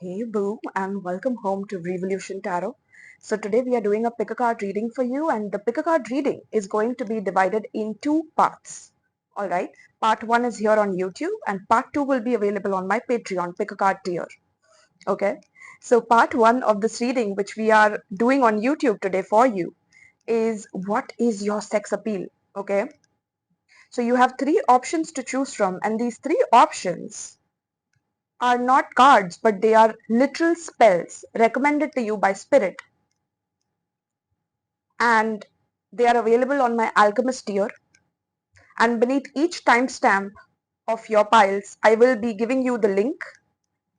Hey boo, and welcome home to Vrievolution Tarot. So today we are doing a pick a card reading for you, and the pick a card reading is going to be divided in two parts. Alright, part 1 is here on YouTube and part 2 will be available on my Patreon pick a card tier. Okay, so part 1 of this reading which we are doing on YouTube today for you is what is your sex appeal? Okay, so you have 3 options to choose from, and these 3 options are not cards, but they are literal spells recommended to you by spirit, and they are available on my alchemist tier. And beneath each timestamp of your piles, I will be giving you the link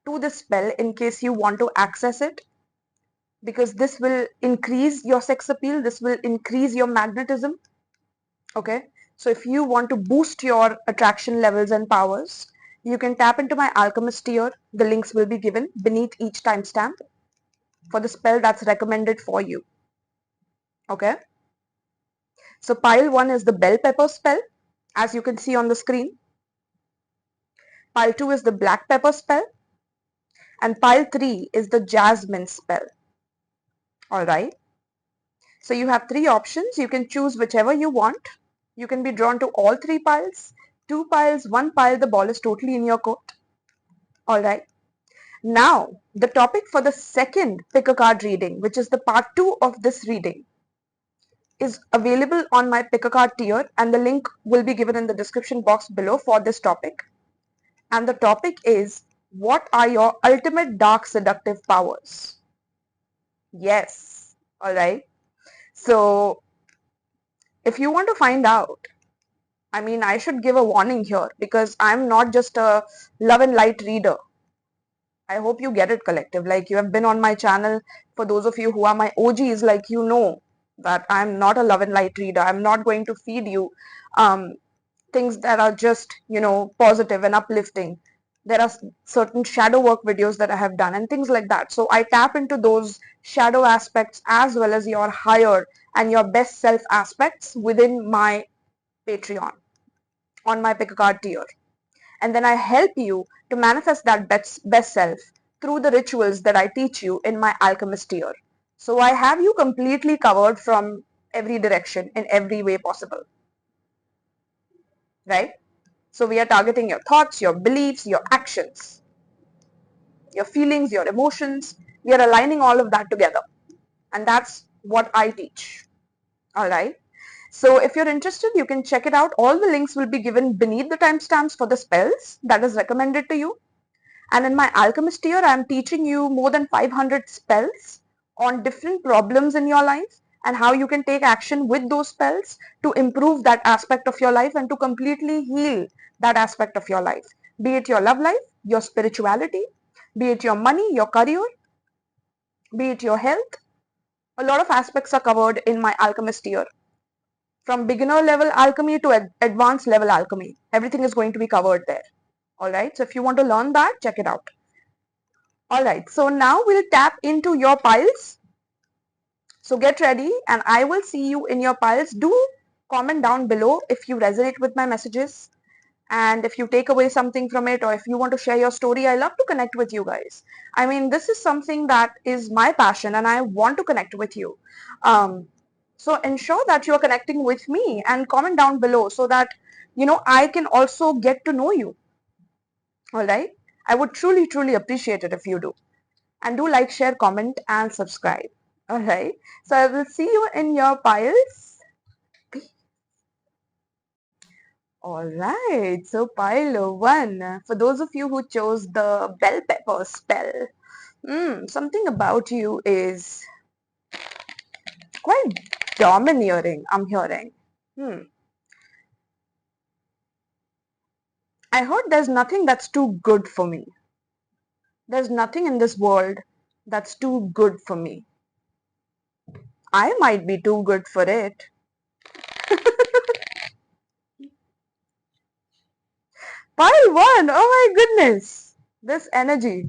to the spell in case you want to access it, because this will increase your sex appeal, this will increase your magnetism. Okay, so if you want to boost your attraction levels and powers, you can tap into my alchemist tier. The links will be given beneath each timestamp for the spell that's recommended for you. Okay, so pile 1 is the bell pepper spell, as you can see on the screen. Pile 2 is the black pepper spell, and pile 3 is the jasmine spell. Alright, so you have 3 options. You can choose whichever you want. You can be drawn to all 3 piles, 2 piles, 1 pile, the ball is totally in your court. Alright, now the topic for the second pick a card reading, which is the part 2 of this reading, is available on my pick a card tier, and the link will be given in the description box below for this topic. And the topic is, what are your ultimate dark seductive powers? Yes, alright. So if you want to find out, I should give a warning here, because I'm not just a love and light reader. I hope you get it, collective. Like, you have been on my channel. For those of you who are my OGs, like, you know that I'm not a love and light reader. I'm not going to feed you things that are just, positive and uplifting. There are certain shadow work videos that I have done and things like that. So I tap into those shadow aspects as well as your higher and your best self aspects within my Patreon on my pick a card tier. And then I help you to manifest that best self through the rituals that I teach you in my alchemist tier. So I have you completely covered from every direction in every way possible. Right? So we are targeting your thoughts, your beliefs, your actions, your feelings, your emotions. We are aligning all of that together. And that's what I teach. Alright. So if you're interested, you can check it out. All the links will be given beneath the timestamps for the spells that is recommended to you. And in my alchemist tier, I'm teaching you more than 500 spells on different problems in your life and how you can take action with those spells to improve that aspect of your life and to completely heal that aspect of your life. Be it your love life, your spirituality, be it your money, your career, be it your health. A lot of aspects are covered in my alchemist tier. From beginner level alchemy to advanced level alchemy, everything is going to be covered there. Alright, so if you want to learn that, check it out. Alright, so now we'll tap into your piles. So get ready and I will see you in your piles. Do comment down below if you resonate with my messages and if you take away something from it, or if you want to share your story. I love to connect with you guys. This is something that is my passion and I want to connect with you. So ensure that you are connecting with me and comment down below so that I can also get to know you. Alright, I would truly appreciate it if you do. And do like, share, comment and subscribe. Alright, so I will see you in your piles. Alright, so pile 1. For those of you who chose the bell pepper spell, something about you is quite domineering, I'm hearing. I heard there's nothing that's too good for me. There's nothing in this world that's too good for me. I might be too good for it. Pile 1, oh my goodness, this energy.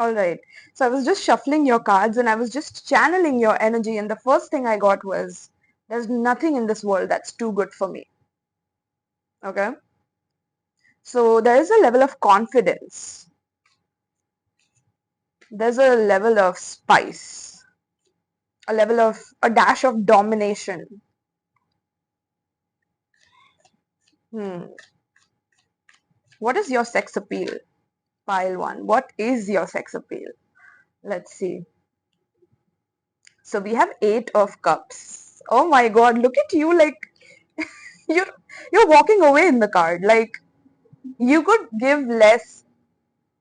Alright, so I was just shuffling your cards and I was just channeling your energy, and the first thing I got was, there's nothing in this world that's too good for me. Okay, so there is a level of confidence There's a level of spice, a dash of domination. What is your sex appeal? Pile 1. What is your sex appeal? Let's see. So we have 8 of cups. Oh my god, look at you, like you're you're walking away in the card. Like you could give less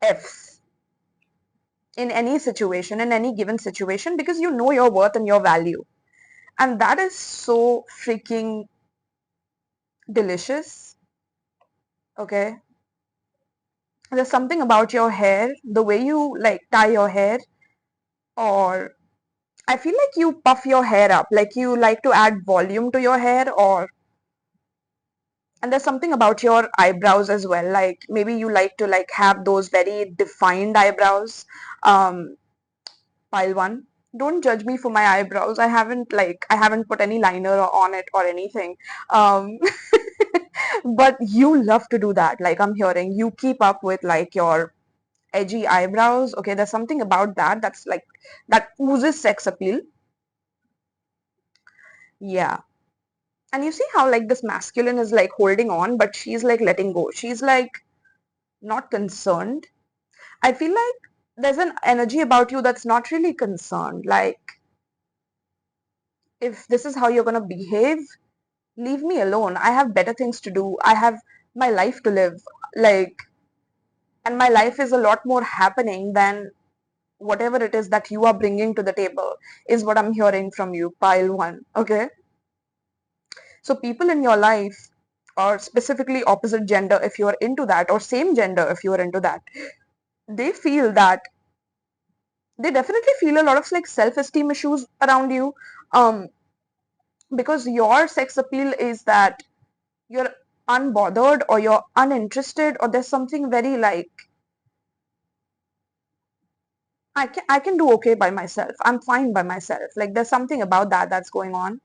F's in any situation, in any given situation, because you know your worth and your value. And that is so freaking delicious. Okay. There's something about your hair, the way you like tie your hair, or I feel like you puff your hair up, like you like to add volume to your hair, or and there's something about your eyebrows as well, like maybe you like to like have those very defined eyebrows. um Pile 1, don't judge me for my eyebrows. I haven't put any liner on it or anything. um but you love to do that. Like I'm hearing you keep up with like your edgy eyebrows. Okay, there's something about that that's like that oozes sex appeal. Yeah. And you see how like this masculine is like holding on, but she's like letting go. She's like not concerned. I feel like there's an energy about you that's not really concerned. Like, if this is how you're gonna behave, leave me alone. I have better things to do. I have my life to live. Like, and my life is a lot more happening than whatever it is that you are bringing to the table, is what I'm hearing from you, pile 1. Okay. So, people in your life, or specifically opposite gender if you are into that, or same gender if you are into that, they feel that they definitely feel a lot of like self-esteem issues around you, um because your sex appeal is that you're unbothered or you're uninterested, or there's something very like I can do okay by myself, I'm fine by myself. Like there's something about that that's going on,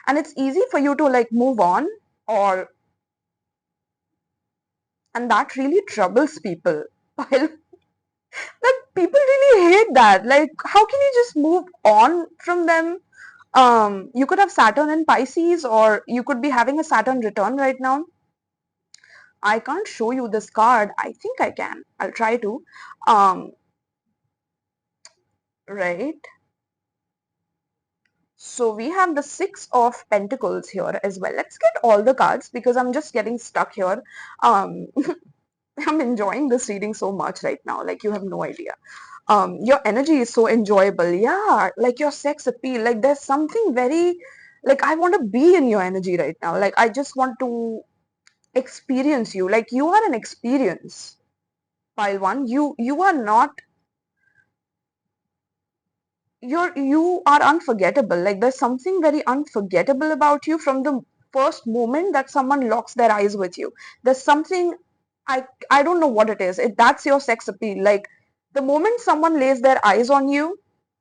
and it's easy for you to like move on, or and that really troubles people. While that people really hate that. Like, how can you just move on from them? You could have Saturn in Pisces, or you could be having a Saturn return right now. I can't show you this card. I think I can. I'll try to. Um, right. So we have the Six of Pentacles here as well. Let's get all the cards because I'm just getting stuck here. Um, I'm enjoying this reading so much right now. Like you have no idea. Your energy is so enjoyable. Yeah, like your sex appeal. Like there's something very, like I want to be in your energy right now. Like I just want to experience you. Like you are an experience. Pile 1, you are not, you are unforgettable. Like there's something very unforgettable about you from the first moment that someone locks their eyes with you. There's something, I don't know what it is. That's your sex appeal. Like the moment someone lays their eyes on you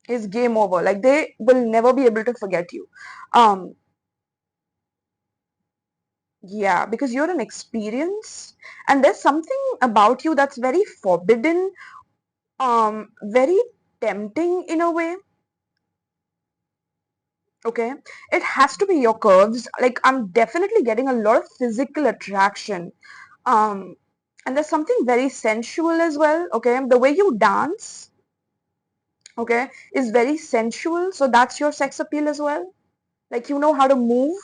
is game over. Like they will never be able to forget you. Um yeah, because you're an experience, and there's something about you that's very forbidden, very tempting in a way. Okay, it has to be your curves. Like I'm definitely getting a lot of physical attraction, um and there's something very sensual as well. Okay, the way you dance, okay, is very sensual, so that's your sex appeal as well. Like you know how to move.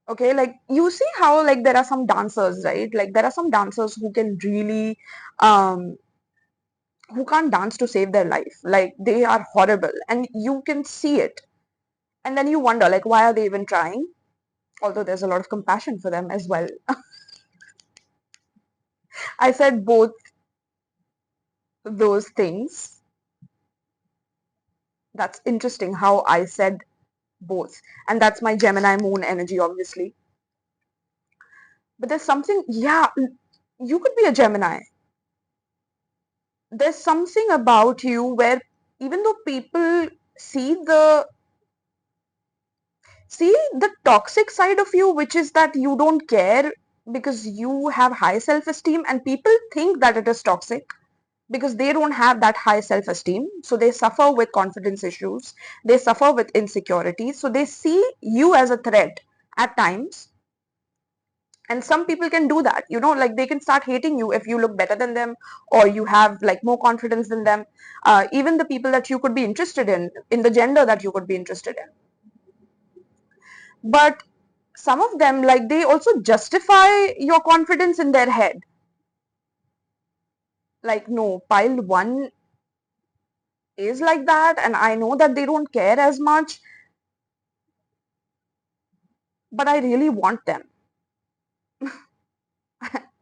Okay, like you see how like there are some dancers, right? Like there are some dancers who can really um who can't dance to save their life. Like they are horrible and you can see it, and then you wonder like why are they even trying, although there's a lot of compassion for them as well. I said both those things. That's interesting how I said both. And that's my Gemini moon energy, obviously. But there's something, yeah, you could be a Gemini. There's something about you where even though people see the toxic side of you, which is that you don't care because you have high self-esteem, and people think that it is toxic. because they don't have that high self-esteem. So they suffer with confidence issues. They suffer with insecurities. So they see you as a threat at times. And some people can do that, like they can start hating you if you look better than them, or you have like more confidence than them. Even the people that you could be interested in the gender that you could be interested in. But some of them, like, they also justify your confidence in their head. Like, no, pile one is like that, and I know that they don't care as much, but I really want them.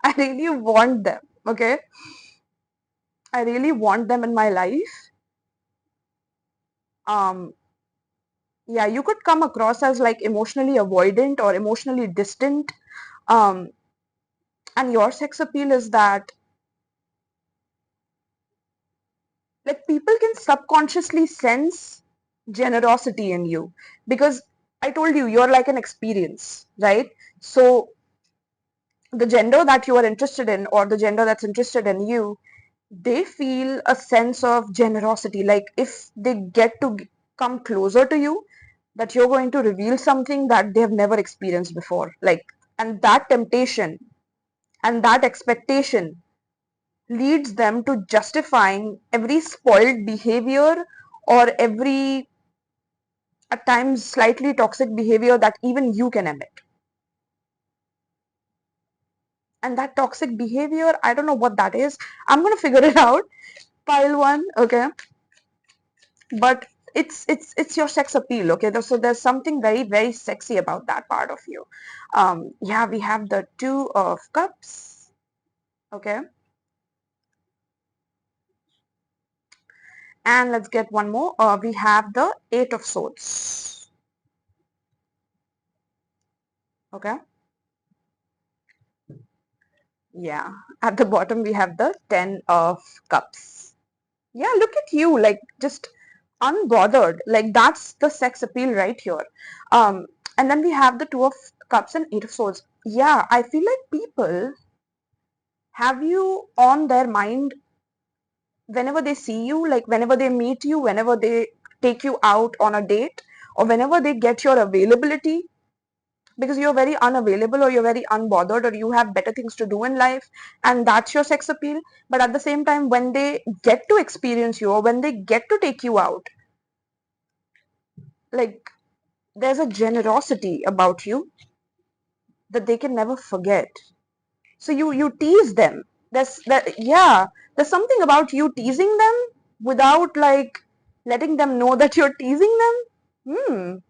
I really want them, okay? I really want them in my life. Yeah, you could come across as like emotionally avoidant or emotionally distant. Um, and your sex appeal is that, like, people can subconsciously sense generosity in you, because I told you, you're like an experience, right? So the gender that you are interested in, or the gender that's interested in you, they feel a sense of generosity. Like, if they get to come closer to you, that you're going to reveal something that they have never experienced before. Like, and that temptation and that expectation leads them to justifying every spoiled behavior, or every, at times, slightly toxic behavior that even you can emit. And that toxic behavior, I don't know what that is. I'm going to figure it out. Pile one, okay? But it's your sex appeal, okay? So there's something very, very sexy about that part of you. Yeah, we have the Two of Cups, okay? And let's get one more. We have the Eight of Swords, okay? Yeah, at the bottom we have the Ten of Cups. Yeah, look at you, like, just unbothered. Like, that's the sex appeal right here. And then we have the Two of Cups and Eight of Swords. Yeah, I feel like people have you on their mind whenever they see you, like whenever they meet you, whenever they take you out on a date, or whenever they get your availability, because you're very unavailable, or you're very unbothered, or you have better things to do in life, and that's your sex appeal. But at the same time, when they get to experience you, or when they get to take you out, like, there's a generosity about you that they can never forget. So you tease them. Yeah, there's something about you teasing them without, like, letting them know that you're teasing them.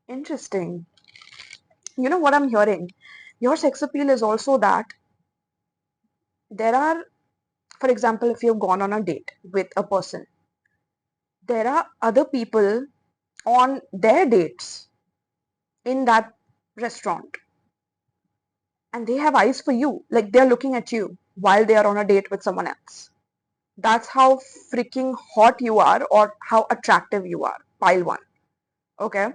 Interesting. You know what I'm hearing? Your sex appeal is also that there are, for example, if you've gone on a date with a person, there are other people on their dates in that restaurant, and they have eyes for you. Like, they're looking at you while they are on a date with someone else. That's how freaking hot you are, or how attractive you are. Pile one. Okay.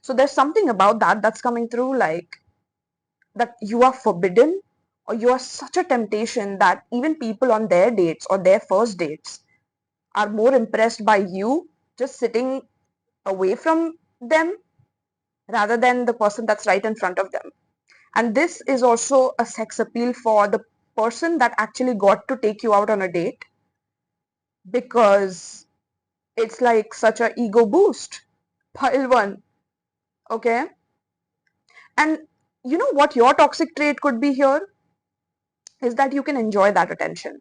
So there's something about that that's coming through, like, that you are forbidden, or you are such a temptation that even people on their dates or their first dates are more impressed by you just sitting away from them, rather than the person that's right in front of them. And this is also a sex appeal for the person that actually got to take you out on a date, because it's like such a ego boost. Pile one, okay? And you know what your toxic trait could be here is that you can enjoy that attention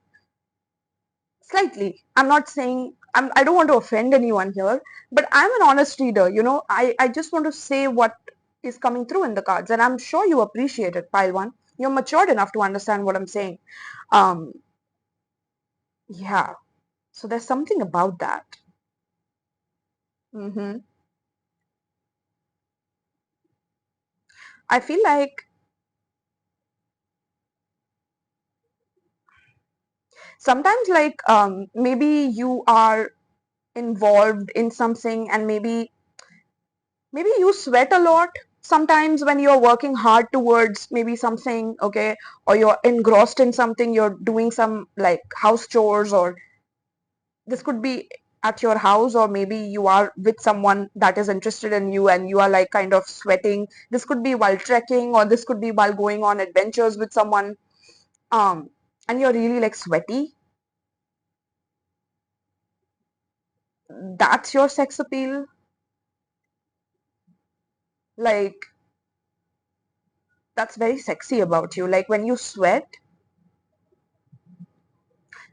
slightly. I'm not saying, I don't want to offend anyone here, but I'm an honest reader. I just want to say what is coming through in the cards, and I'm sure you appreciate it. Pile one, you're matured enough to understand what I'm saying. Um, yeah. So there's something about that. I feel like sometimes, like, maybe you are involved in something, and maybe you sweat a lot, sometimes when you're working hard towards maybe something, okay, or you're engrossed in something, you're doing some like house chores, or this could be at your house, or maybe you are with someone that is interested in you and you are like kind of sweating. This could be while trekking, or this could be while going on adventures with someone, um and you're really like sweaty. That's your sex appeal. Like, that's very sexy about you, like when you sweat.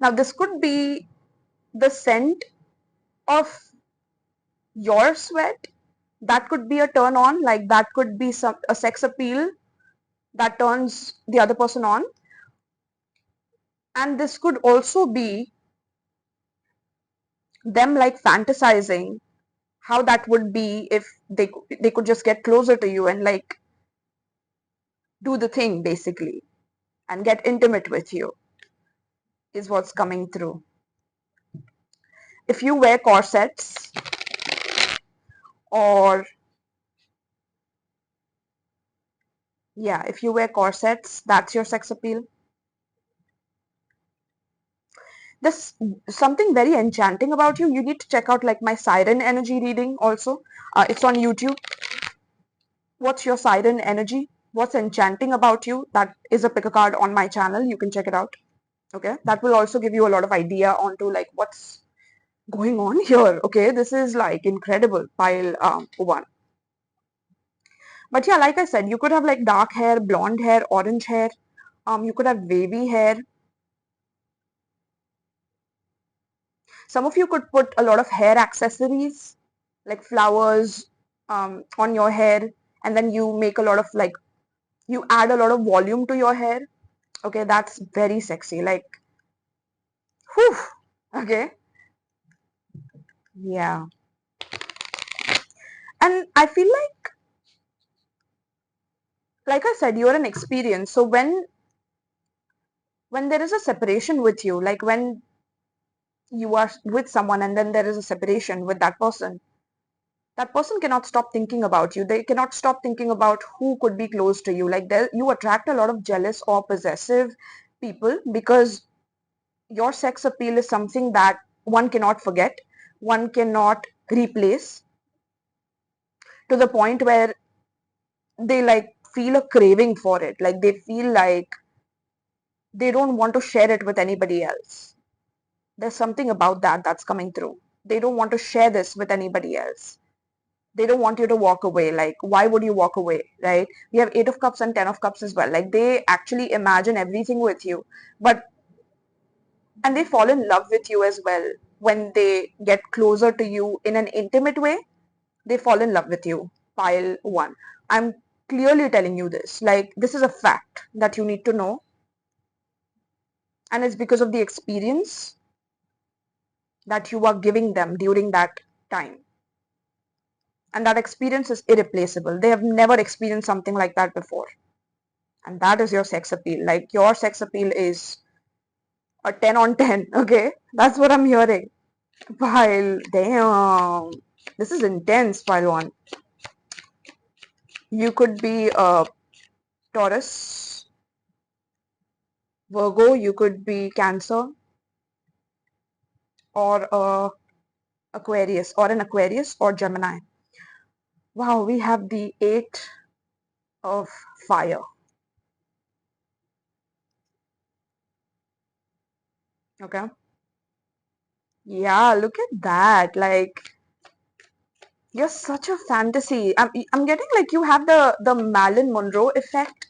Now this could be the scent of your sweat. That could be a turn on, like that could be a sex appeal that turns the other person on. And this could also be them like fantasizing how that would be if they could just get closer to you and like do the thing basically and get intimate with you, is what's coming through. If you wear corsets, or yeah, if you wear corsets, that's your sex appeal. There's something very enchanting about you. You need to check out like my siren energy reading also. It's on YouTube. What's your siren energy? What's enchanting about you? That is a pick a card on my channel. You can check it out. Okay, that will also give you a lot of idea onto like what's going on here. Okay, this is like incredible. Pile 1. But yeah, like I said, you could have like dark hair, blonde hair, orange hair. You could have wavy hair. Some of you could put a lot of hair accessories, like flowers, on your hair, and then you make a lot of like, you add a lot of volume to your hair. Okay, that's very sexy. Like, whew. Okay, yeah. And I feel like I said, you're an experience. So when there is a separation with you, like when you are with someone and then there is a separation with that person cannot stop thinking about you. They cannot stop thinking about who could be close to you. Like, there you attract a lot of jealous or possessive people, because your sex appeal is something that one cannot forget, one cannot replace, to the point where they like feel a craving for it. Like they feel like they don't want to share it with anybody else. There's something about that that's coming through. They don't want to share this with anybody else. They don't want you to walk away. Like, why would you walk away, right? We have 8 of cups and 10 of cups as well. Like, they actually imagine everything with you, but and they fall in love with you as well. When they get closer to you in an intimate way, they fall in love with you. Pile 1. I'm clearly telling you this. Like, this is a fact that you need to know, and it's because of the experience that you are giving them during that time. And that experience is irreplaceable. They have never experienced something like that before. And that is your sex appeal. Like, your sex appeal is a 10 on 10. Okay, that's what I'm hearing. Pile, damn, this is intense. Pile 1. You could be a Taurus, Virgo, you could be Cancer, or a Aquarius, or an Aquarius, or Gemini. Wow, we have the 8 of fire. Okay, yeah, look at that. Like, you're such a fantasy. I'm getting like you have the Marilyn Monroe effect.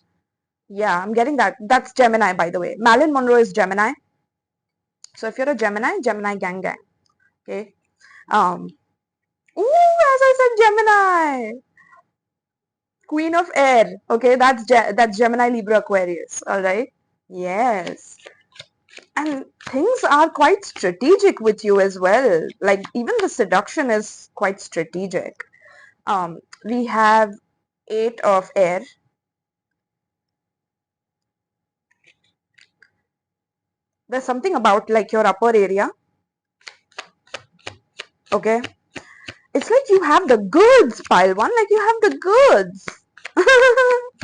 Yeah, I'm getting that. That's Gemini, by the way. Marilyn Monroe is Gemini. So if you're a Gemini, Gemini gang gang. Okay. Um. Ooh, as I said, Gemini, Queen of Air. Okay, that's Gemini, Libra, Aquarius. All right. Yes. And things are quite strategic with you as well. Like, even the seduction is quite strategic. We have 8 of Air. There's something about like your upper area. Okay, it's like you have the goods. Pile 1, like you have the goods.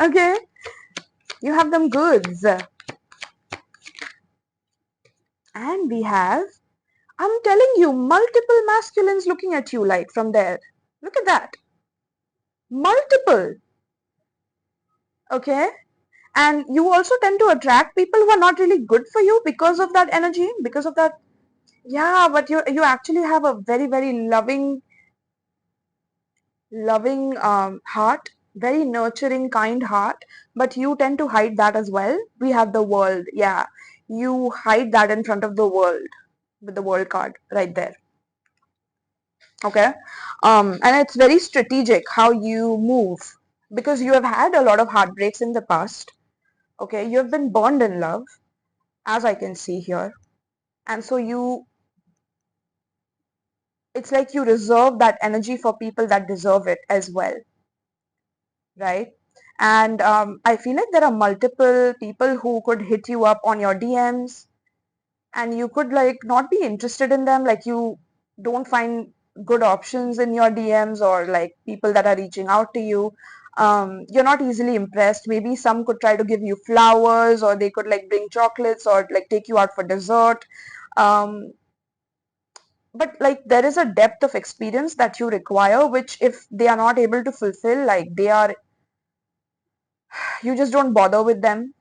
Okay, you have them goods. And we have, I'm telling you, multiple masculines looking at you like from there. Look at that. Multiple. Okay. And you also tend to attract people who are not really good for you because of that energy, because of that. Yeah, but you actually have a very, very loving heart, very nurturing, kind heart, but you tend to hide that as well. We have the world. Yeah. You hide that in front of the world with the world card right there. Okay. And it's very strategic how you move because you have had a lot of heartbreaks in the past. Okay. You have been burned in love, as I can see here. And so it's like you reserve that energy for people that deserve it as well, right? And I feel like there are multiple people who could hit you up on your DMs and you could like not be interested in them, like you don't find good options in your DMs or like people that are reaching out to you. You're not easily impressed. Maybe some could try to give you flowers or they could like bring chocolates or like take you out for dessert. Um, but like there is a depth of experience that you require, which if they are not able to fulfill, like they are, you just don't bother with them.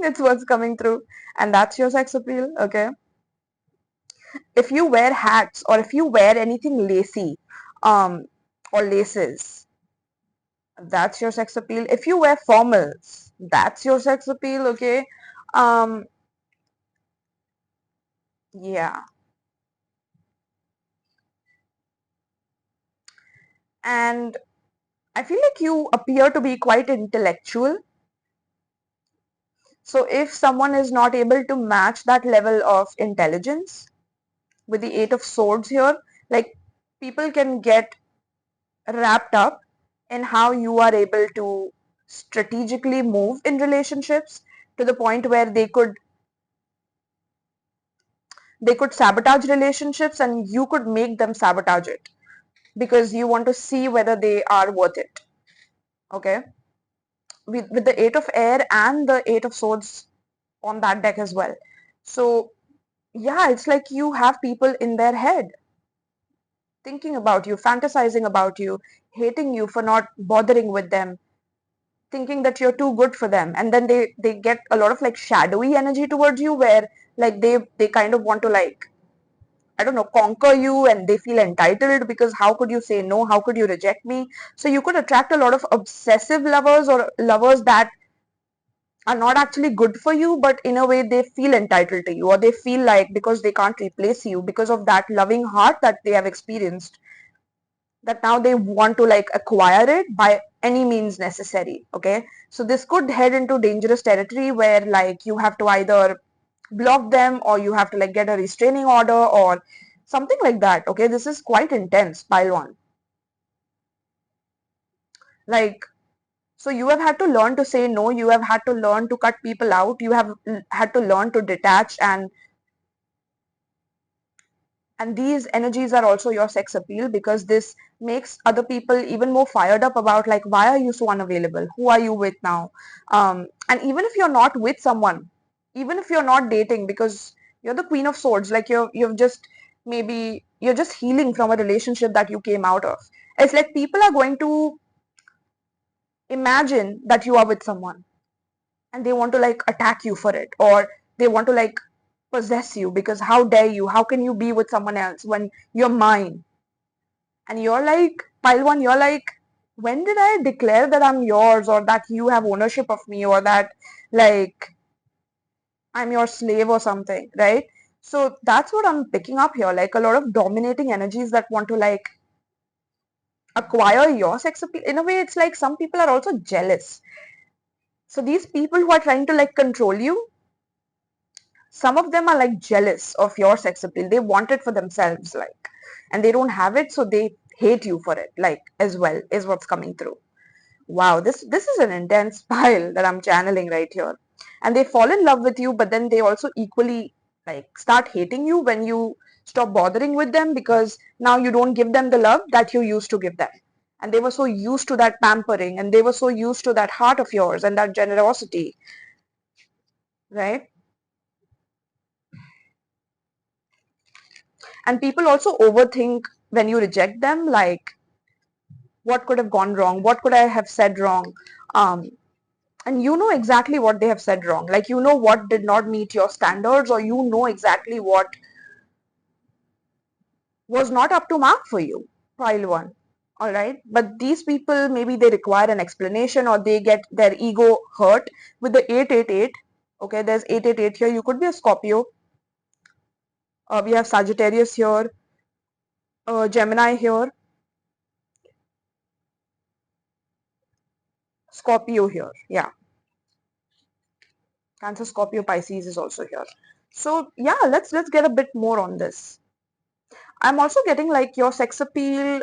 It's what's coming through, and that's your sex appeal. Okay, if you wear hats or if you wear anything lacy um or laces, that's your sex appeal. If you wear formals, that's your sex appeal. Okay, um yeah. And I feel like you appear to be quite intellectual. So if someone is not able to match that level of intelligence with the Eight of Swords here, like people can get wrapped up in how you are able to strategically move in relationships to the point where they could sabotage relationships and you could make them sabotage it because you want to see whether they are worth it. Okay, with the Eight of Air and the Eight of Swords on that deck as well. So yeah, it's like you have people in their head thinking about you, fantasizing about you, hating you for not bothering with them, thinking that you're too good for them, and then they get a lot of like shadowy energy towards you where like they kind of want to like, I don't know, conquer you, and they feel entitled because how could you say no, how could you reject me? So you could attract a lot of obsessive lovers or lovers that are not actually good for you, but in a way they feel entitled to you, or they feel like because they can't replace you because of that loving heart that they have experienced, that now they want to like acquire it by any means necessary. Okay, so this could head into dangerous territory where like you have to either block them or you have to like get a restraining order or something like that. Okay, this is quite intense, pile one. Like, so you have had to learn to say no, you have had to learn to cut people out, you have had to learn to detach, and these energies are also your sex appeal because this makes other people even more fired up about like, why are you so unavailable, who are you with now? And even if you're not with someone, even if you're not dating, because you're the Queen of Swords, like you've just, maybe you're just healing from a relationship that you came out of. It's like people are going to imagine that you are with someone and they want to like attack you for it, or they want to like possess you because how dare you, how can you be with someone else when you're mine? And you're like, pile one, you're like, when did I declare that I'm yours, or that you have ownership of me, or that like I'm your slave or something, right? So that's what I'm picking up here, like a lot of dominating energies that want to like acquire your sex appeal. In a way, it's like some people are also jealous. So these people who are trying to like control you, some of them are like jealous of your sex appeal. They want it for themselves, like, and they don't have it, so they hate you for it, like, as well, is what's coming through. Wow, this is an intense pile that I'm channeling right here. And they fall in love with you, but then they also equally like start hating you when you stop bothering with them because now you don't give them the love that you used to give them. and they were so used to that pampering, and they were so used to that heart of yours and that generosity, right? And people also overthink when you reject them, like, what could have gone wrong? What could I have said wrong? Um, and you know exactly what they have said wrong. Like, you know what did not meet your standards, or you know exactly what was not up to mark for you, pile one. All right. But these people, maybe they require an explanation, or they get their ego hurt with the 888. Okay, there's 888 here. You could be a Scorpio. We have Sagittarius here, Gemini here, Scorpio here. Yeah. Cancer, Scorpio, Pisces is also here. So yeah, let's get a bit more on this. I'm also getting like your sex appeal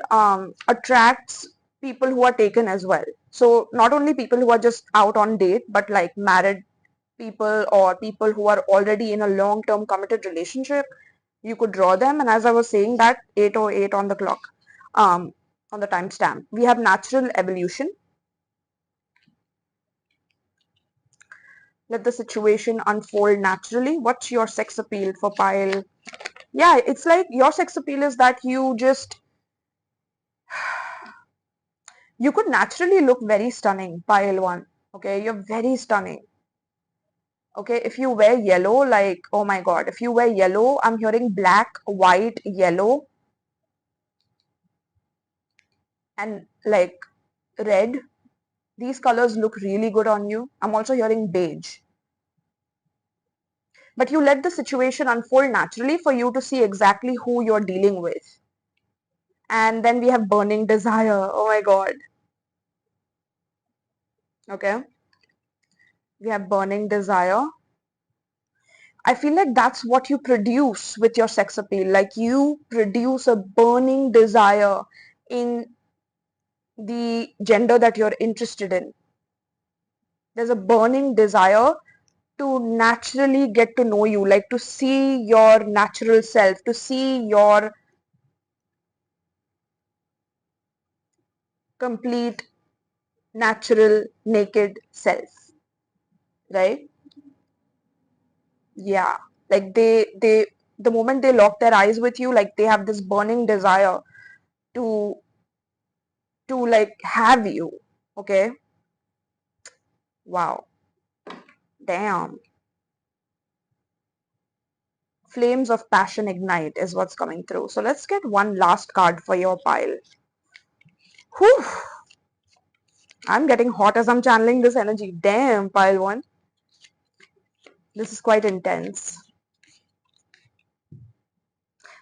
attracts people who are taken as well. So not only people who are just out on date, but like married people or people who are already in a long-term committed relationship. You could draw them. And as I was saying, that 808 on the clock, um, on the timestamp, we have natural evolution. Let the situation unfold naturally. What's your sex appeal for pile? Yeah, it's like your sex appeal is that you could naturally look very stunning, pile one. Okay, you're very stunning. Okay, if you wear yellow, like, oh my god, if you wear yellow, I'm hearing black, white, yellow, and like red. These colors look really good on you. I'm also hearing beige. But you let the situation unfold naturally for you to see exactly who you're dealing with. And then we have burning desire. Oh my god. Okay. We have burning desire. I feel like that's what you produce with your sex appeal. Like, you produce a burning desire in the gender that you're interested in. There's a burning desire to naturally get to know you, like to see your natural self, to see your complete, natural, naked self, right? Yeah. Like the moment they lock their eyes with you, like they have this burning desire to like have you. Okay. Wow. Damn. Flames of passion ignite is what's coming through. So let's get one last card for your pile. Whew. I'm getting hot as I'm channeling this energy. Damn, pile one. This is quite intense.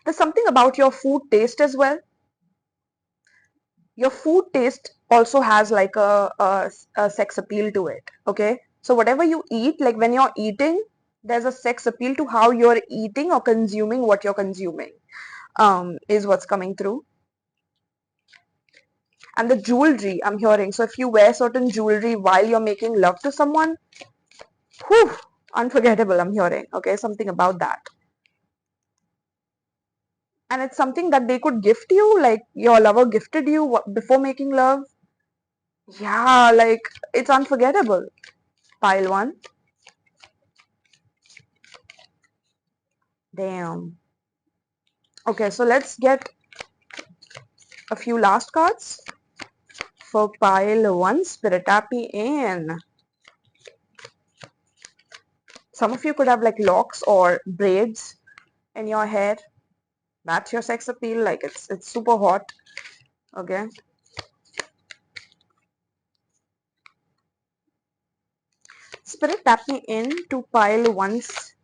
There's something about your food taste as well. Your food taste also has like a sex appeal to it. Okay. So whatever you eat, like when you're eating, there's a sex appeal to how you're eating or consuming what you're consuming, is what's coming through. And the jewelry I'm hearing. So if you wear certain jewelry while you're making love to someone, whew, unforgettable, I'm hearing. Okay, something about that. And it's something that they could gift you, like your lover gifted you before making love. Yeah, like it's unforgettable. Pile one. Damn. Okay, so let's get a few last cards for pile one. Spirit happy in. Some of you could have like locks or braids in your hair. That's your sex appeal. Like it's super hot. Okay. Spirit tap me in to pile one's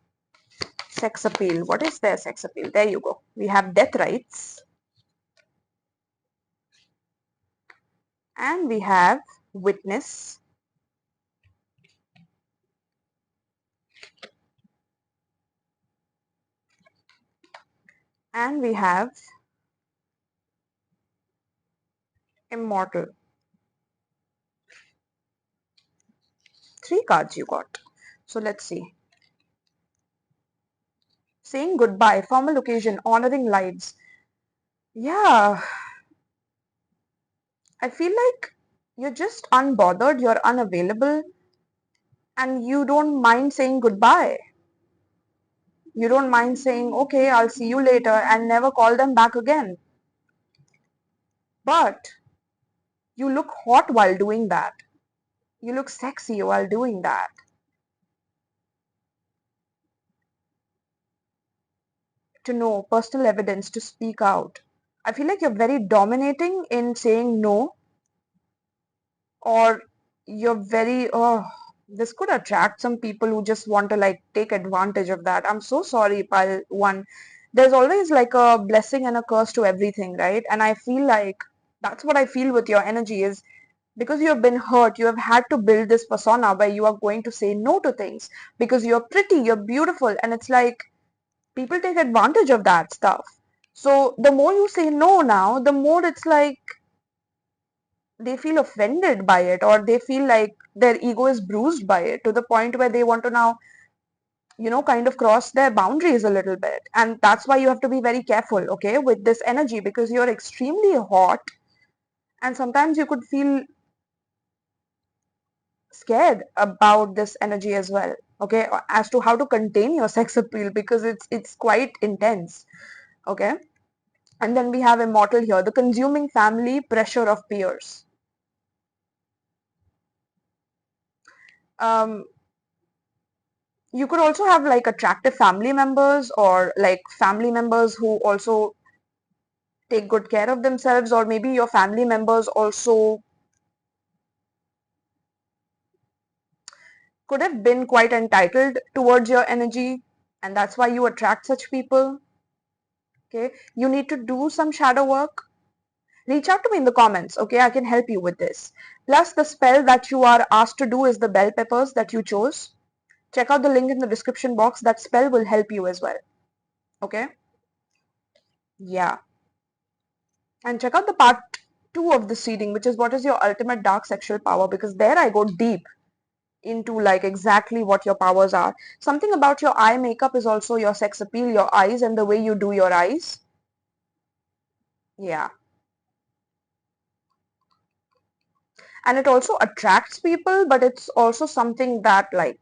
sex appeal. What is their sex appeal? There you go. We have death rights. And we have witness. And we have immortal. 3 cards you got. So let's see. Saying goodbye, formal occasion, honoring lives. Yeah. I feel like you're just unbothered, you're unavailable, and you don't mind saying goodbye. You don't mind saying, okay, I'll see you later, and never call them back again. But you look hot while doing that. You look sexy while doing that. To know personal evidence, to speak out. I feel like you're very dominating in saying no, or you're very, oh, this could attract some people who just want to like take advantage of that. I'm so sorry, pile one. There's always like a blessing and a curse to everything, right? And I feel like that's what I feel with your energy is because you have been hurt, you have had to build this persona where you are going to say no to things because you're pretty, you're beautiful, and it's like people take advantage of that stuff. So the more you say no now, the more it's like they feel offended by it, or they feel like their ego is bruised by it to the point where they want to now, kind of cross their boundaries a little bit. And that's why you have to be very careful, okay, with this energy, because you're extremely hot, and sometimes you could feel scared about this energy as well, okay, as to how to contain your sex appeal, because it's quite intense, okay. And then we have immortal here, the consuming family, pressure of peers. um you could also have like attractive family members, or like family members who also take good care of themselves, or maybe your family members also could have been quite entitled towards your energy, and that's why you attract such people. Okay, you need to do some shadow work. Reach out to me in the comments, okay, I can help you with this. Plus, the spell that you are asked to do is the bell peppers that you chose. Check out the link in the description box. That spell will help you as well, okay. Yeah. And check out the part 2 of this reading, which is what is your ultimate dark sexual power, because there I go deep into like exactly what your powers are. Something about your eye makeup is also your sex appeal, your eyes and the way you do your eyes. Yeah. And it also attracts people, but it's also something that like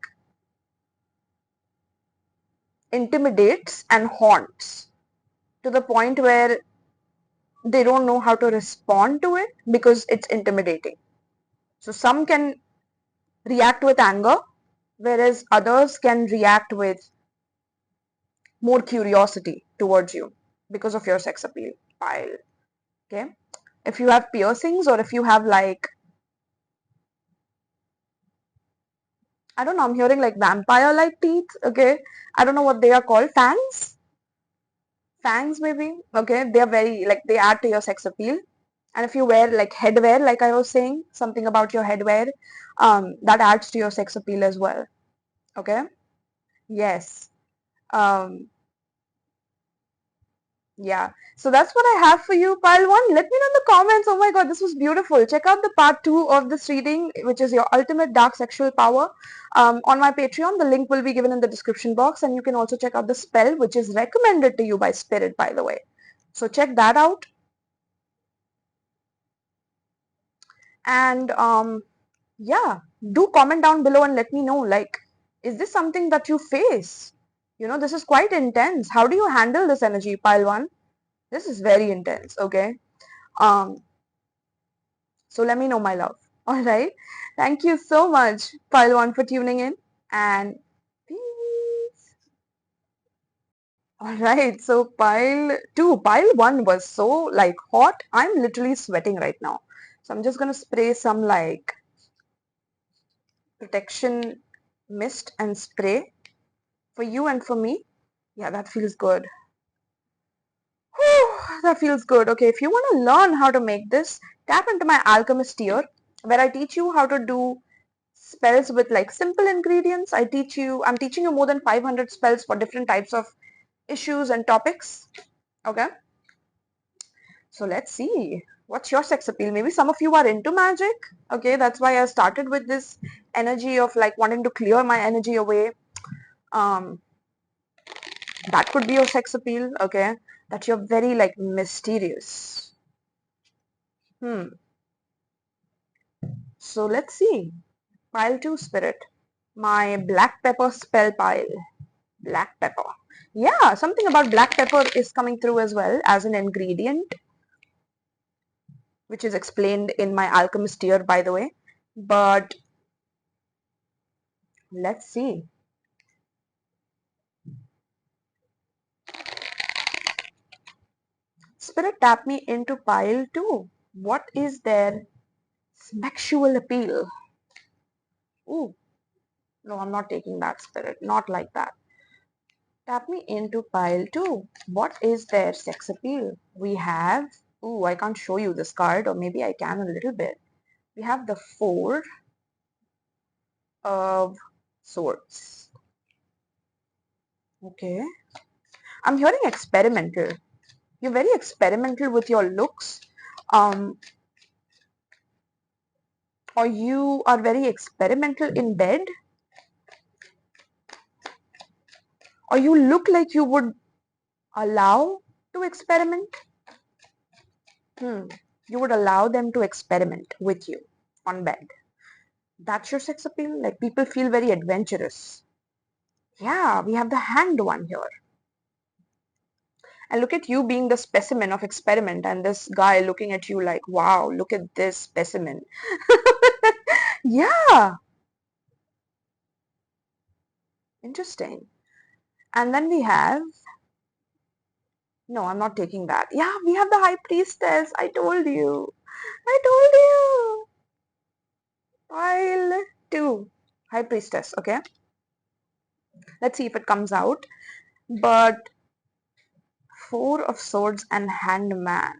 intimidates and haunts to the point where they don't know how to respond to it because it's intimidating. So some can react with anger, whereas others can react with more curiosity towards you because of your sex appeal pile. Okay, if you have piercings, or if you have like, I don't know, I'm hearing like vampire like teeth. Okay, I don't know what they are called. Fangs maybe. Okay, they are very like, they add to your sex appeal. And if you wear like headwear, like I was saying, something about your headwear, that adds to your sex appeal as well. Okay, yes. um Yeah, so that's what I have for you, pile one. Let me know in the comments. Oh my god, this was beautiful. Check out the part 2 of this reading, which is your ultimate dark sexual power, on my Patreon. The link will be given in the description box, and you can also check out the spell, which is recommended to you by Spirit, by the way. So check that out. And yeah, do comment down below and let me know, like, is this something that you face? This is quite intense. How do you handle this energy, pile one? This is very intense, okay? Um, So let me know, my love. All right. Thank you so much, Pile One, for tuning in. And peace. All right. So Pile One was so like hot. I'm literally sweating right now. So I'm just gonna spray some like protection mist and spray for you and for me. Yeah, that feels good. Whew, that feels good. Okay, if you want to learn how to make this, tap into my alchemist tier, where I teach you how to do spells with like simple ingredients. I'm teaching you more than 500 spells for different types of issues and topics. Okay, so let's see, what's your sex appeal? Maybe some of you are into magic. Okay, that's why I started with this energy of like wanting to clear my energy away. um that could be your sex appeal. Okay, that you're very like mysterious. So let's see. Pile 2 spirit. My black pepper spell pile. Black pepper. Yeah, something about black pepper is coming through as well as an ingredient, which is explained in my alchemist tier, by the way. But let's see. Spirit, tap me into pile 2. What is their sexual appeal? Ooh, no, I'm not taking that, spirit. Not like that. Tap me into pile 2. What is their sex appeal? We have, ooh, I can't show you this card, or maybe I can a little bit. We have the 4 of swords. Okay. I'm hearing experimental. You're very experimental with your looks. Um, or you are very experimental in bed. Or you look like you would allow to experiment. You would allow them to experiment with you on bed. That's your sex appeal? Like people feel very adventurous. Yeah, we have the hanged one here. And look at you being the specimen of experiment and this guy looking at you like, wow, look at this specimen. Yeah, interesting. And then we have, no, I'm not taking that. Yeah, we have the high priestess. I told you. I told you. Pile 2. High priestess, okay? Let's see if it comes out. But 4 of swords and hanged man.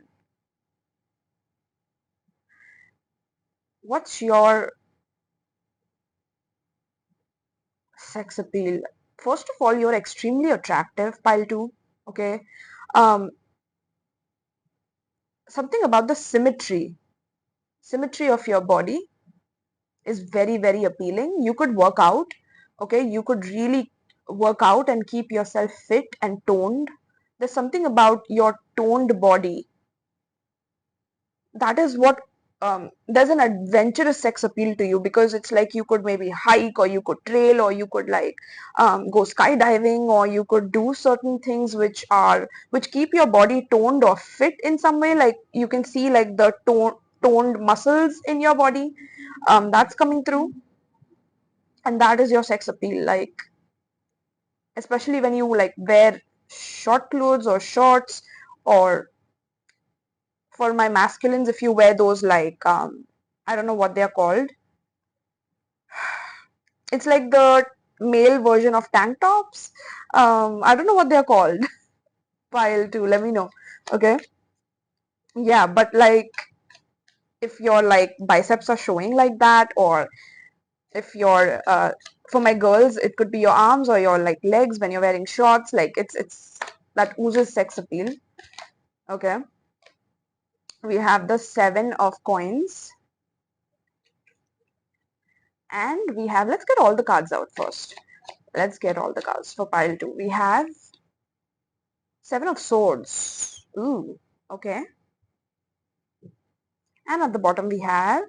What's your sex appeal? First of all, you're extremely attractive, pile 2, okay? Um, something about the symmetry of your body is very, very appealing. You could work out, okay? You could really work out and keep yourself fit and toned. There's something about your toned body that is what there's an adventurous sex appeal to you, because it's like you could maybe hike, or you could trail, or you could like go skydiving, or you could do certain things which keep your body toned or fit in some way. Like you can see like the toned muscles in your body, that's coming through, and that is your sex appeal. Like especially when you like wear short clothes or shorts, or for my masculines, if you wear those like I don't know what they're called. It's like the male version of tank tops. I don't know what they're called. Pile 2, let me know. Okay. Yeah, but like if your like biceps are showing like that, or if your for my girls, it could be your arms or your like legs when you're wearing shorts. Like it's that oozes sex appeal. Okay. We have the 7 of coins. And we have, let's get all the cards out first. Let's get all the cards for pile 2. We have 7 of swords. Ooh, okay. And at the bottom we have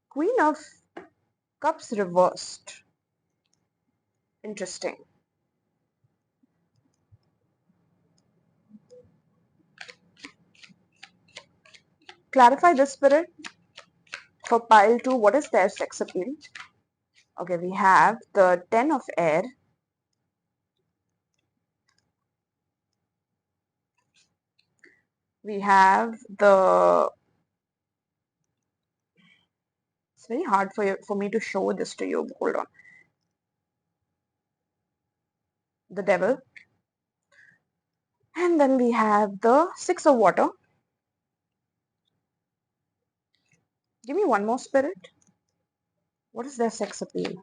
Queen of Cups reversed. Interesting. Clarify this, spirit. For pile 2, what is their sex appeal? Okay, we have the 10 of air. We have the, it's very hard for me to show this to you. Hold on. The devil. And then we have the 6 of water. Give me one more, spirit. What is their sex appeal?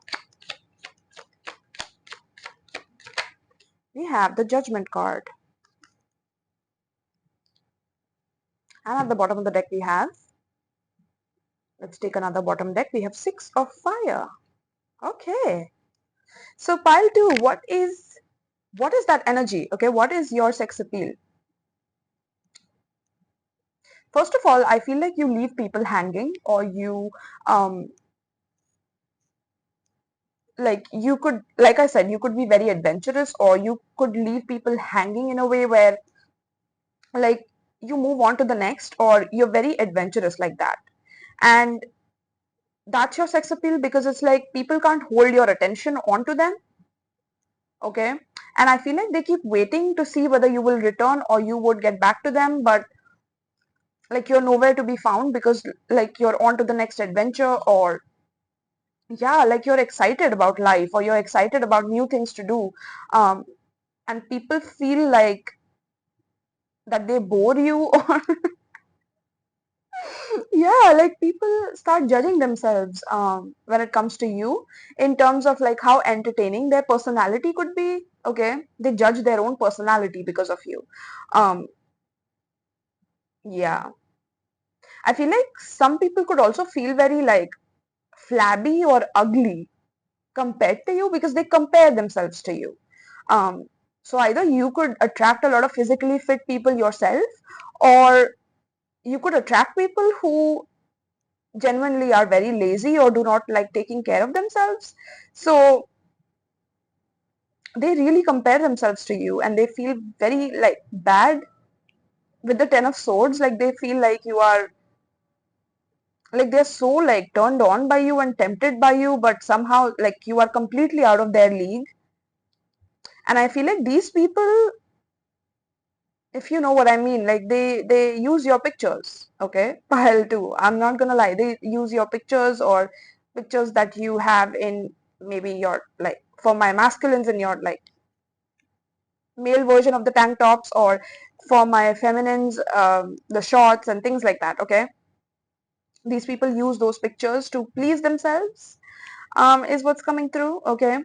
We have the judgment card. And at the bottom of the deck we have, let's take another bottom deck, we have 6 of fire. Okay. So pile 2, what is that energy? Okay, what is your sex appeal? First of all, I feel like you leave people hanging, or you um like you could, like I said, you could be very adventurous, or you could leave people hanging in a way where like you move on to the next, or you're very adventurous like that. And that's your sex appeal, because it's like people can't hold your attention onto them. Okay. And I feel like they keep waiting to see whether you will return or you would get back to them, but like you're nowhere to be found, because like you're on to the next adventure, or yeah, like you're excited about life, or you're excited about new things to do. um and people feel like that they bore you, or yeah, like people start judging themselves when it comes to you, in terms of like how entertaining their personality could be. Okay, they judge their own personality because of you. um yeah, I feel like some people could also feel very like flabby or ugly compared to you, because they compare themselves to you. um so either you could attract a lot of physically fit people yourself, or you could attract people who genuinely are very lazy or do not like taking care of themselves. So they really compare themselves to you, and they feel very like bad with the 10 of swords. Like they feel like you are, like they're so like turned on by you and tempted by you, but somehow like you are completely out of their league. And I feel like these people, if you know what I mean, like they use your pictures, okay, pile too. I'm not gonna lie, they use your pictures, or pictures that you have in maybe your like, for my masculines, in your like male version of the tank tops, or for my feminines, the shorts and things like that. Okay, these people use those pictures to please themselves. Is what's coming through. Okay,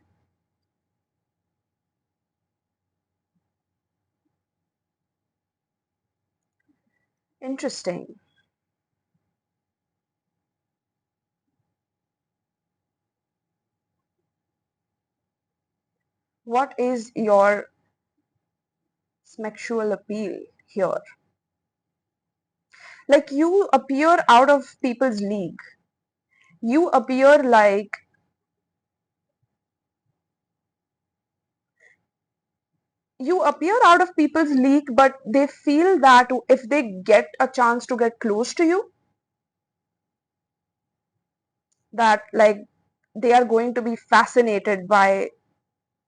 interesting. What is your sexual appeal here? Like you appear out of people's league. You appear like, you appear out of people's league, but they feel that if they get a chance to get close to you, that like they are going to be fascinated by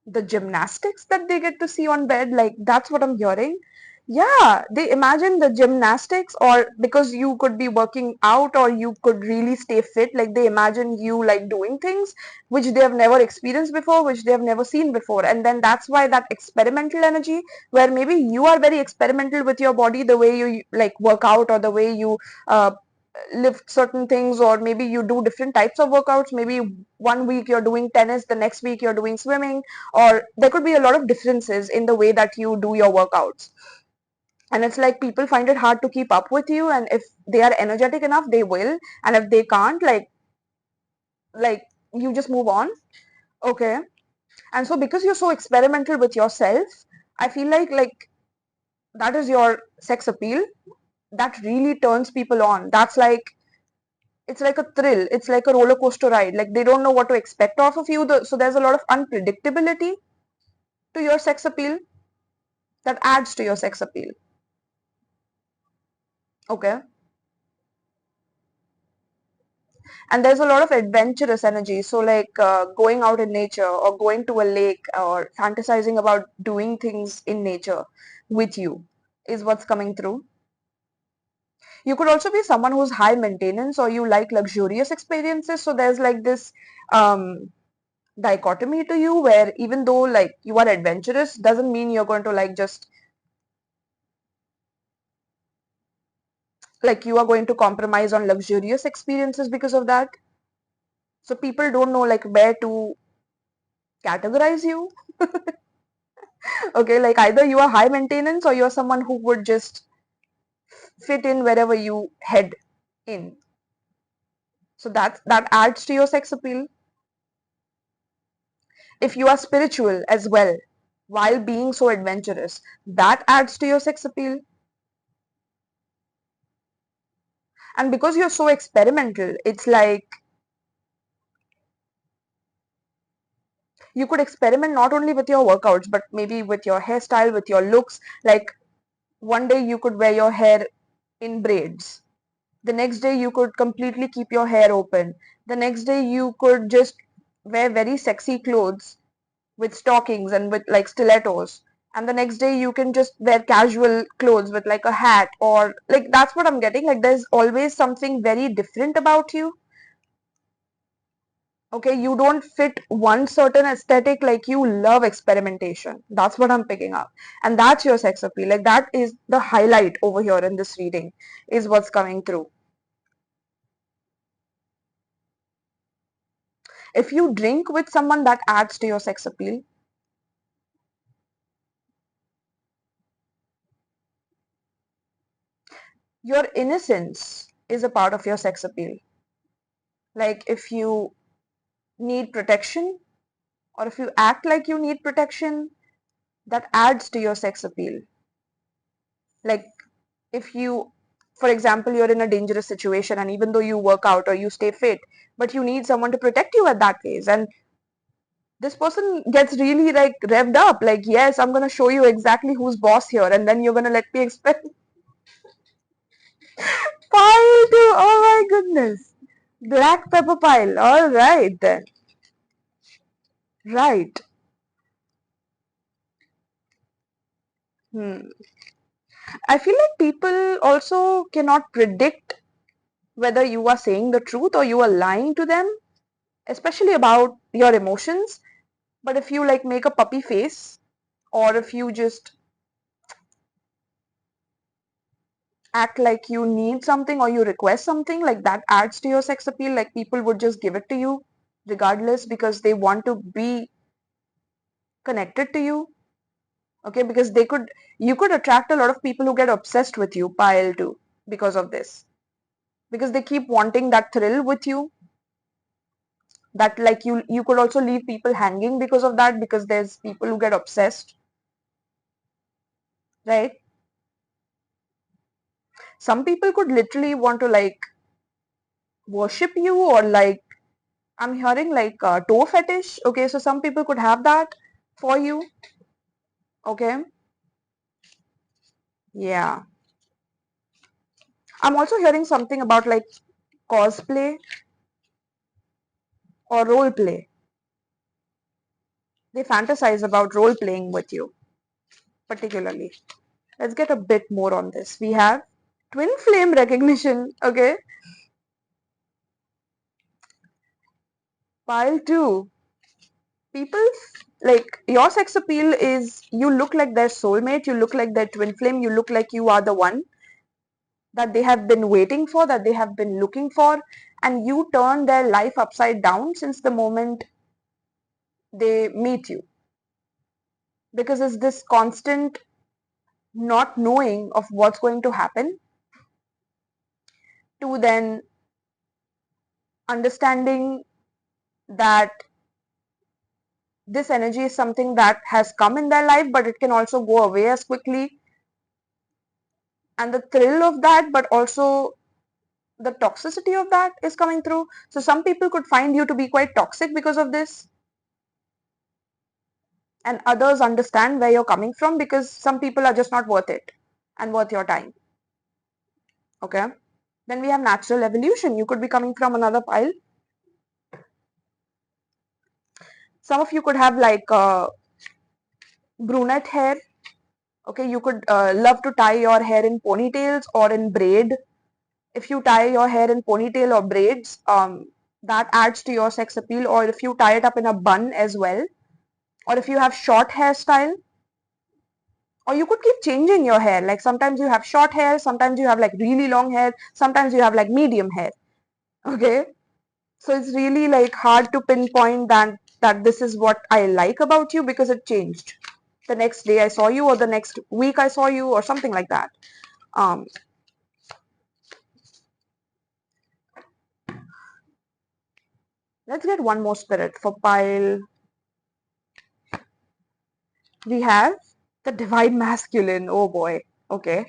the gymnastics that they get to see on bed. Like that's what I'm hearing. Yeah, they imagine the gymnastics, or because you could be working out, or you could really stay fit, like they imagine you like doing things which they have never experienced before, which they have never seen before. And then that's why that experimental energy, where maybe you are very experimental with your body, the way you like work out, or the way you uh, lift certain things, or maybe you do different types of workouts. Maybe one week you're doing tennis, the next week you're doing swimming, or there could be a lot of differences in the way that you do your workouts. And it's like people find it hard to keep up with you, and if they are energetic enough, they will. And if they can't, like you just move on. Okay. And so because you're so experimental with yourself, I feel like that is your sex appeal, that really turns people on. That's like, it's like a thrill, it's like a roller coaster ride. Like they don't know what to expect off of you. So there's a lot of unpredictability to your sex appeal, that adds to your sex appeal. Okay. And there's a lot of adventurous energy, so like going out in nature, or going to a lake, or fantasizing about doing things in nature with you, is what's coming through. You could also be someone who's high maintenance, or you like luxurious experiences. So there's like this um dichotomy to you, where even though like you are adventurous, doesn't mean you're going to like just like you are going to compromise on luxurious experiences because of that. So people don't know like where to categorize you. Okay, like either you are high maintenance, or you're someone who would just fit in wherever you head in. So that adds to your sex appeal. If you are spiritual as well while being so adventurous, that adds to your sex appeal. And because you're so experimental, it's like you could experiment not only with your workouts, but maybe with your hairstyle, with your looks. Like one day you could wear your hair in braids. The next day you could completely keep your hair open. The next day you could just wear very sexy clothes with stockings and with like stilettos. And the next day you can just wear casual clothes with like a hat, or like that's what I'm getting. Like there's always something very different about you. Okay, you don't fit one certain aesthetic, like you love experimentation. That's what I'm picking up. And that's your sex appeal. Like that is the highlight over here in this reading, is what's coming through. If you drink with someone, that adds to your sex appeal. Your innocence is a part of your sex appeal. Like if you need protection, or if you act like you need protection, that adds to your sex appeal. Like if you, for example, you're in a dangerous situation, and even though you work out or you stay fit, but you need someone to protect you at that phase, and this person gets really like revved up, like, yes, I'm gonna show you exactly who's boss here, and then you're gonna let me expect pile too. Oh my goodness. Black pepper pile. All right then. Right. Hmm. I feel like people also cannot predict whether you are saying the truth or you are lying to them, especially about your emotions. But if you like make a puppy face, or if you just act like you need something or you request something, like that adds to your sex appeal. Like people would just give it to you regardless, because they want to be connected to you. Okay, because you could attract a lot of people who get obsessed with you, pile too, because of this. Because they keep wanting that thrill with you. That like you could also leave people hanging because of that, because there's people who get obsessed, right? Some people could literally want to like worship you, or like I'm hearing like toe fetish. Okay, so some people could have that for you. Okay, yeah. I'm also hearing something about like cosplay or role play. They fantasize about role playing with you, particularly. Let's get a bit more on this. We have twin flame recognition. Okay, pile two. People, like your sex appeal is you look like their soulmate, you look like their twin flame, you look like you are the one that they have been waiting for, that they have been looking for, and you turn their life upside down since the moment they meet you. Because it's this constant not knowing of what's going to happen, to then understanding that this energy is something that has come in their life, but it can also go away as quickly. And the thrill of that, but also the toxicity of that is coming through. So some people could find you to be quite toxic because of this, and others understand where you're coming from, because some people are just not worth it and worth your time. Okay, then we have natural evolution. You could be coming from another pile. Some of you could have like brunette hair. Okay, you could love to tie your hair in ponytails or in braid. If you tie your hair in ponytail or braids, that adds to your sex appeal. Or if you tie it up in a bun as well, or if you have short hairstyle, or you could keep changing your hair. Like sometimes you have short hair, sometimes you have like really long hair, sometimes you have like medium hair. Okay, so it's really like hard to pinpoint that this is what I like about you, because it changed the next day I saw you, or the next week I saw you, or something like that. um let's get one more spirit for pile. We have the divine masculine. Oh boy. Okay,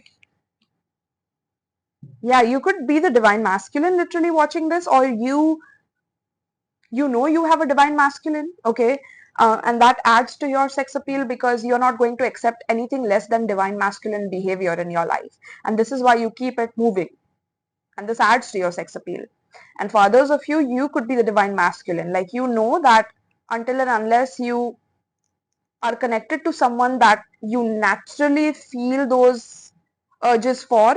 Yeah, you could be the divine masculine literally watching this, or you know you have a divine masculine, okay, and that adds to your sex appeal because you're not going to accept anything less than divine masculine behavior in your life, and this is why you keep it moving, and this adds to your sex appeal. And for others of you, you could be the divine masculine, like you know that until and unless you are connected to someone that you naturally feel those urges for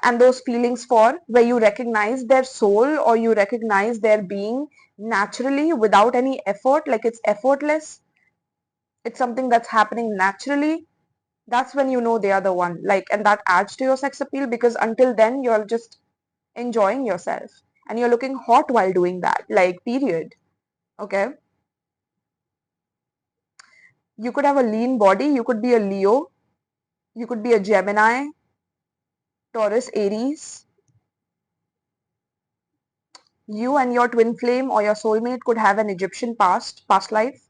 and those feelings for, where you recognize their soul or you recognize their being naturally without any effort, like it's effortless, it's something that's happening naturally, that's when you know they are the one, like, and that adds to your sex appeal because until then you're just enjoying yourself and you're looking hot while doing that, like, period. Okay, you could have a lean body, you could be a Leo, you could be a Gemini, Taurus, Aries. You and your twin flame or your soulmate could have an Egyptian past life.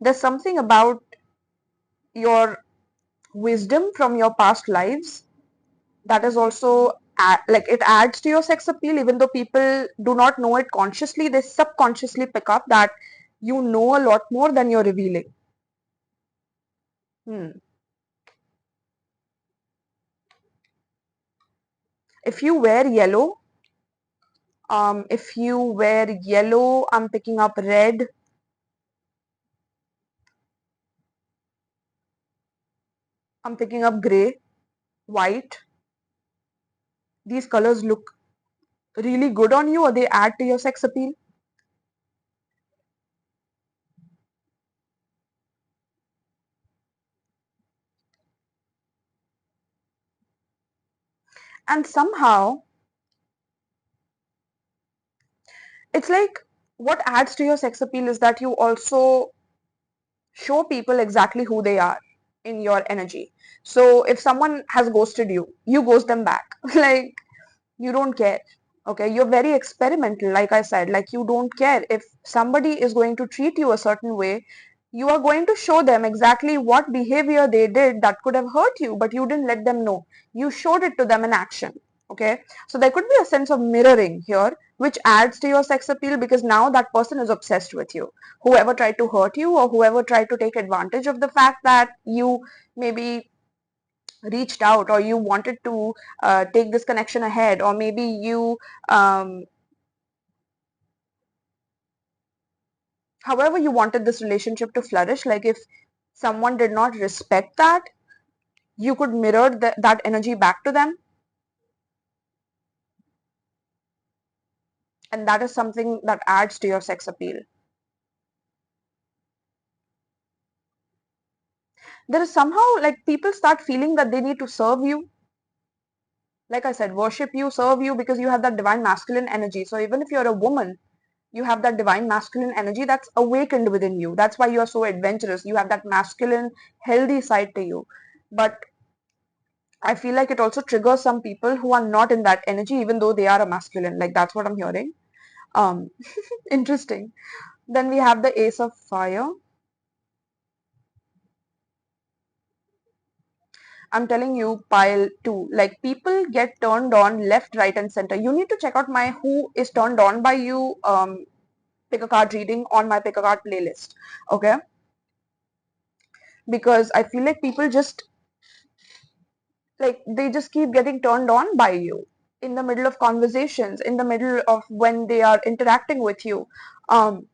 There's something about your wisdom from your past lives that is also like it adds to your sex appeal, even though people do not know it consciously, they subconsciously pick up that you know a lot more than you're revealing. Hmm. If you wear yellow, if you wear yellow, I'm picking up red, I'm picking up gray, white. These colors look really good on you or they add to your sex appeal. And somehow it's like what adds to your sex appeal is that you also show people exactly who they are in your energy. So if someone has ghosted you, you ghost them back. Like you don't care. Okay, you're very experimental, like I said, like you don't care. If somebody is going to treat you a certain way, you are going to show them exactly what behavior they did that could have hurt you, but you didn't let them know. You showed it to them in action. Okay, so there could be a sense of mirroring here, which adds to your sex appeal because now that person is obsessed with you. Whoever tried to hurt you or whoever tried to take advantage of the fact that you maybe reached out or you wanted to take this connection ahead, or maybe you however you wanted this relationship to flourish, like if someone did not respect that, you could mirror that energy back to them, and that is something that adds to your sex appeal. There is somehow like people start feeling that they need to serve you, like I said, worship you, serve you, because you have that divine masculine energy. So even if you're a woman, you have that divine masculine energy that's awakened within you. That's why you are so adventurous. You have that masculine, healthy side to you. But I feel like it also triggers some people who are not in that energy, even though they are a masculine. Like that's what I'm hearing. Um, interesting. Then we have the Ace of Fire. I'm telling you, pile two. Like people get turned on left, right, and center. You need to check out my who is turned on by you pick a card reading on my pick a card playlist. Okay, because I feel like people just like they just keep getting turned on by you in the middle of conversations, in the middle of when they are interacting with you. Um,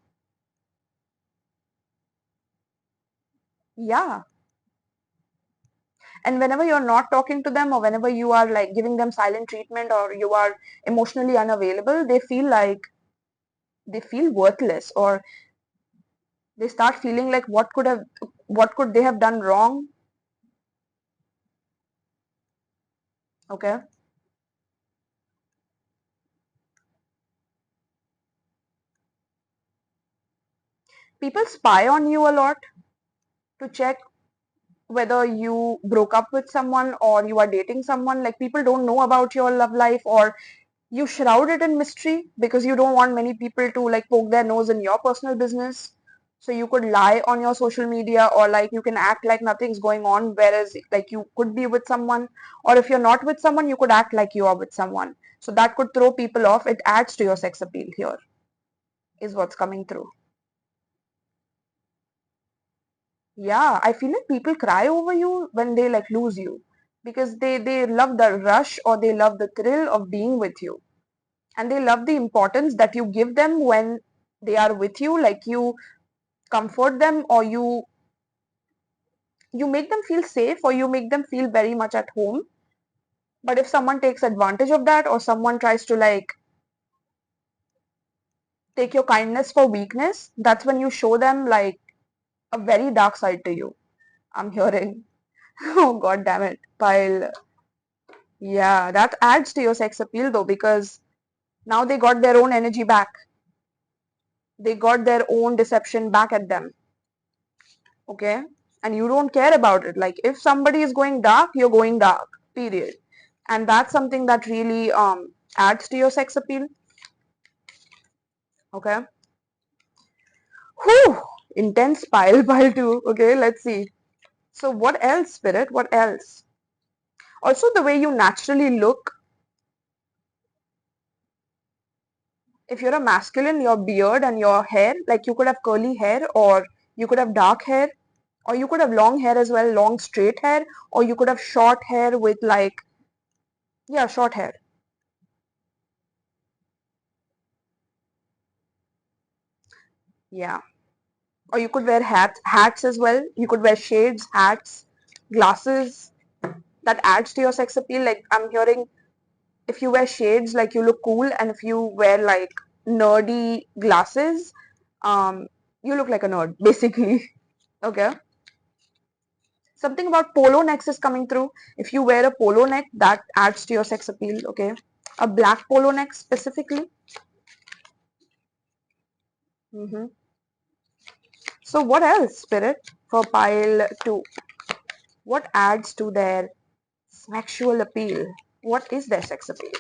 yeah, and whenever you're not talking to them or whenever you are like giving them silent treatment or you are emotionally unavailable, they feel like they feel worthless, or they start feeling like what could they have done wrong. Okay, people spy on you a lot to check whether you broke up with someone or you are dating someone. Like people don't know about your love life, or you shroud it in mystery because you don't want many people to like poke their nose in your personal business. So you could lie on your social media, or like you can act like nothing's going on, whereas like you could be with someone, or if you're not with someone, you could act like you are with someone. So that could throw people off. It adds to your sex appeal here, is what's coming through. Yeah, I feel like people cry over you when they like lose you, because they love the rush, or they love the thrill of being with you, and they love the importance that you give them when they are with you. Like you comfort them, or you make them feel safe, or you make them feel very much at home. But if someone takes advantage of that, or someone tries to like take your kindness for weakness, that's when you show them like a very dark side to you. I'm hearing. Oh god damn it, pile. Yeah, that adds to your sex appeal though, because now they got their own energy back. They got their own deception back at them. Okay? And you don't care about it. Like if somebody is going dark, you're going dark. Period. And that's something that really adds to your sex appeal. Okay? Whew! Intense pile too. Okay, let's see. So what else, Spirit? What else? Also the way you naturally look. If you're a masculine, your beard and your hair, like you could have curly hair, or you could have dark hair, or you could have long hair as well, long straight hair, or you could have short hair with like, yeah, short hair. Yeah. Or you could wear hats as well. You could wear shades, hats, glasses. That adds to your sex appeal. Like I'm hearing, if you wear shades, like you look cool, and if you wear like nerdy glasses, um, you look like a nerd, basically. Okay. Something about polo necks is coming through. If you wear a polo neck, that adds to your sex appeal. Okay. A black polo neck specifically. Hmm. So what else, Spirit, for pile 2? What adds to their sexual appeal? What is their sex appeal?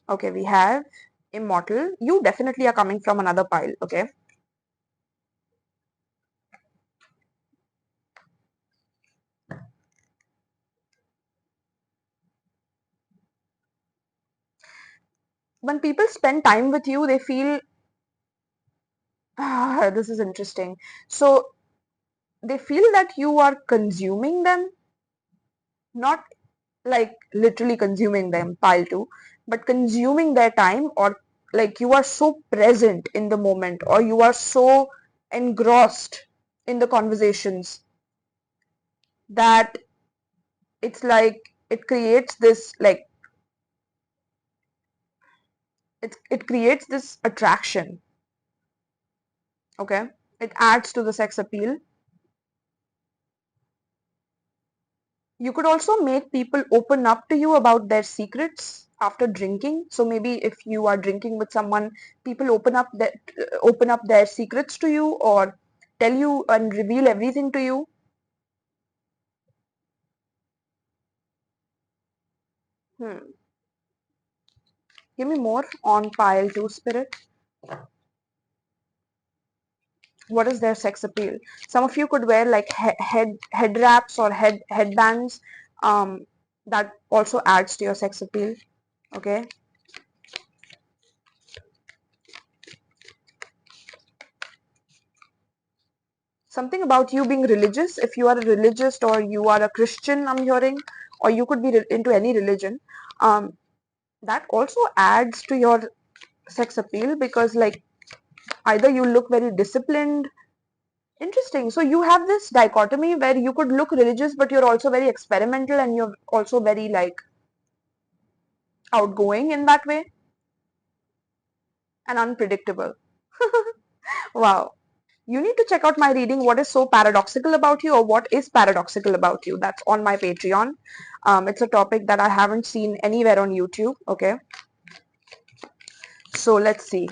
Okay, we have immortal. You definitely are coming from another pile. Okay. When people spend time with you, they feel, this is interesting. So they feel that you are consuming them, not like literally consuming them, pile 2, but consuming their time, or like you are so present in the moment, or you are so engrossed in the conversations that it's like it creates this like it creates this attraction. Okay, it adds to the sex appeal. You could also make people open up to you about their secrets after drinking. So maybe if you are drinking with someone, people open up their secrets to you, or tell you and reveal everything to you. Hmm. Give me more on pile 2, Spirit. What is their sex appeal? Some of you could wear like head wraps or headbands. That also adds to your sex appeal. Okay. Something about you being religious. If you are a religious, or you are a Christian, I'm hearing, or you could be into any religion. Um, that also adds to your sex appeal, because like either you look very disciplined. Interesting. So you have this dichotomy where you could look religious, but you're also very experimental, and you're also very like outgoing in that way, and unpredictable. Wow. You need to check out my reading, What is So Paradoxical About You, or What is Paradoxical About You. That's on my Patreon. It's a topic that I haven't seen anywhere on YouTube. Okay. So let's see.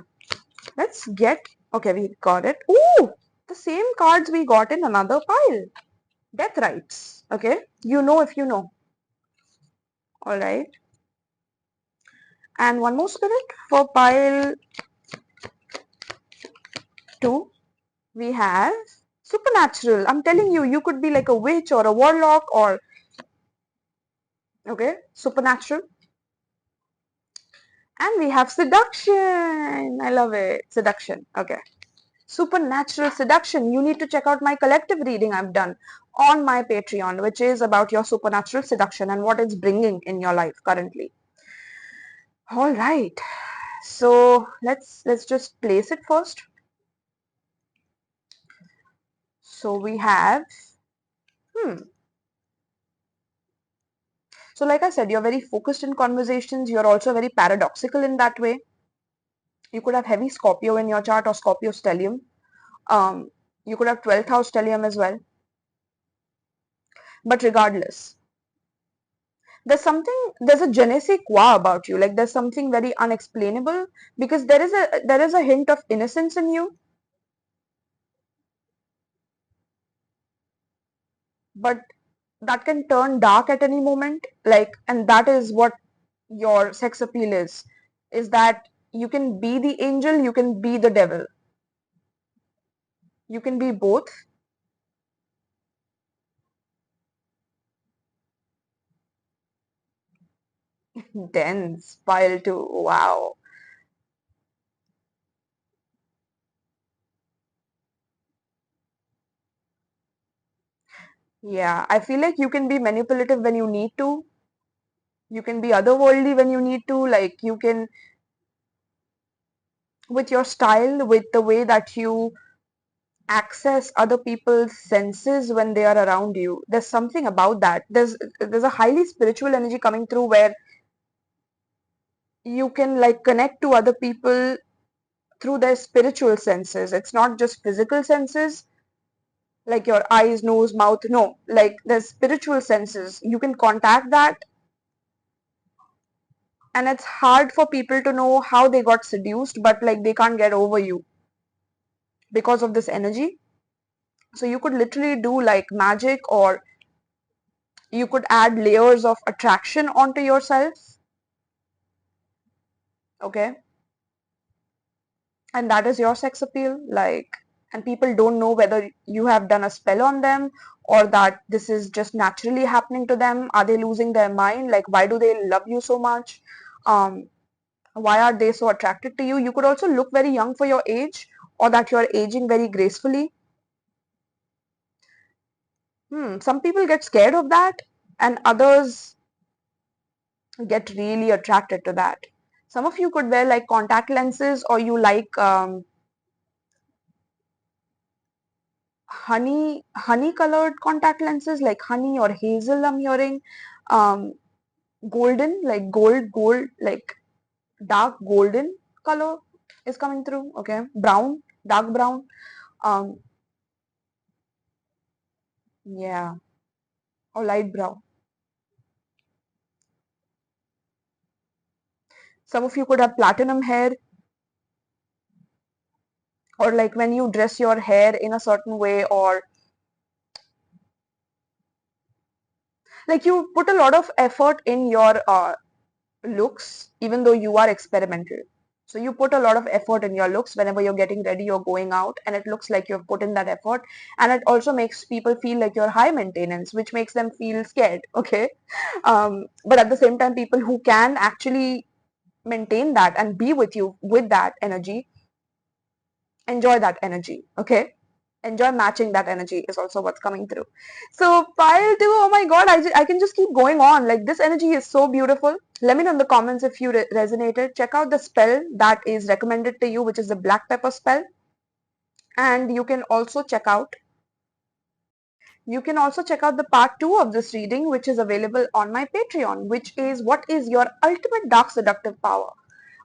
Let's get, okay, we got it. Ooh, the same cards we got in another pile. Death rights. Okay. You know if you know. All right. And one more, Spirit, for pile 2. We have supernatural. I'm telling you, you could be like a witch or a warlock or, okay, supernatural. And we have seduction. I love it. Seduction. Okay. Supernatural seduction. You need to check out my collective reading I've done on my Patreon, which is about your supernatural seduction and what it's bringing in your life currently. All right. So let's just place it first. So we have, so like I said, you're very focused in conversations. You're also very paradoxical in that way. You could have heavy Scorpio in your chart or Scorpio stellium. You could have 12th house stellium as well. But regardless, there's a je ne sais quoi about you. Like there's something very unexplainable because there is a hint of innocence in you, but that can turn dark at any moment. Like, and that is what your sex appeal is that you can be the angel, you can be the devil, you can be both. Dense pile too. Wow. Yeah, I feel like you can be manipulative when you need to. You can be otherworldly when you need to. Like you can, with your style, with the way that you access other people's senses when they are around you. There's something about that. There's a highly spiritual energy coming through where you can like connect to other people through their spiritual senses. It's not just physical senses like your eyes, nose, mouth. No, like there's spiritual senses. You can contact that, and it's hard for people to know how they got seduced, but like they can't get over you because of this energy. So you could literally do like magic, or you could add layers of attraction onto yourself, okay? And that is your sex appeal, like, and people don't know whether you have done a spell on them or that this is just naturally happening to them. Are they losing their mind? Like, why do they love you so much? um why are they so attracted to you? You could also look very young for your age, or that you're aging very gracefully. Some people get scared of that, and others get really attracted to that. Some of you could wear like contact lenses, or you like honey colored contact lenses, like honey or hazel. I'm hearing um golden, like gold, like dark golden color is coming through. Okay, brown, dark brown. um yeah, or light brown. Some of you could have platinum hair, or like when you dress your hair in a certain way, or like you put a lot of effort in your looks, even though you are experimental. So you put a lot of effort in your looks whenever you're getting ready, you're going out, and it looks like you've put in that effort. And it also makes people feel like you're high maintenance, which makes them feel scared. Okay. But at the same time, people who can actually maintain that and be with you with that energy, enjoy that energy. Okay. Enjoy matching that energy is also what's coming through. So pile 2, oh my god, I can just keep going on. Like this energy is so beautiful. Let me know in the comments if you resonated. Check out the spell that is recommended to you, which is the black pepper spell. And you can also check out the part 2 of this reading, which is available on my Patreon, which is what is your ultimate dark seductive power.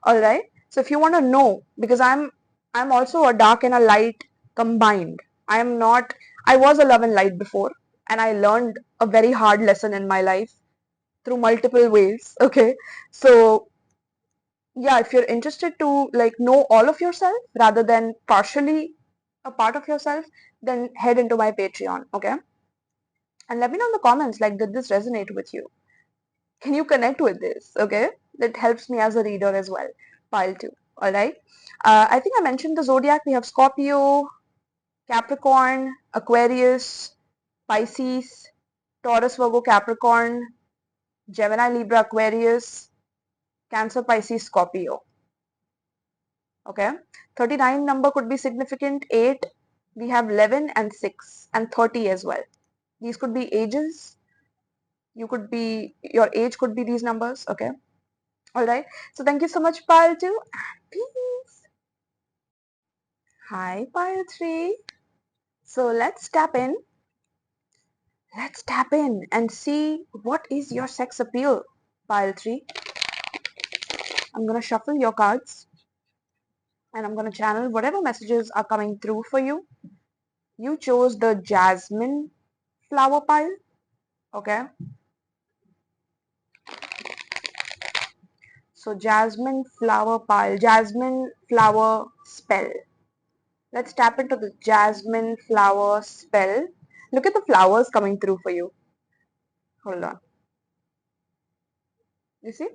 All right. So if you want to know, because I'm also a dark and a light combined. I'm not. I was a love and light before, and I learned a very hard lesson in my life through multiple ways. Okay. So yeah, if you're interested to like know all of yourself rather than partially a part of yourself, then head into my Patreon. Okay. And let me know in the comments, like, did this resonate with you? Can you connect with this? Okay, that helps me as a reader as well. Pile 2. All right. I think I mentioned the zodiac. We have Scorpio, Capricorn, Aquarius, Pisces, Taurus, Virgo, Capricorn, Gemini, Libra, Aquarius, Cancer, Pisces, Scorpio. Okay. 39 number could be significant. 8, we have 11 and 6 and 30 as well. These could be ages. Your age could be these numbers. Okay. All right. So thank you so much, pile 2. Peace. Hi, pile 3. So let's tap in. Let's tap in and see what is your sex appeal, pile 3. I'm going to shuffle your cards and I'm going to channel whatever messages are coming through for you. You chose the jasmine flower pile. Okay. So jasmine flower pile, jasmine flower spell. Let's tap into the jasmine flower spell. Look at the flowers coming through for you. Hold on. You see?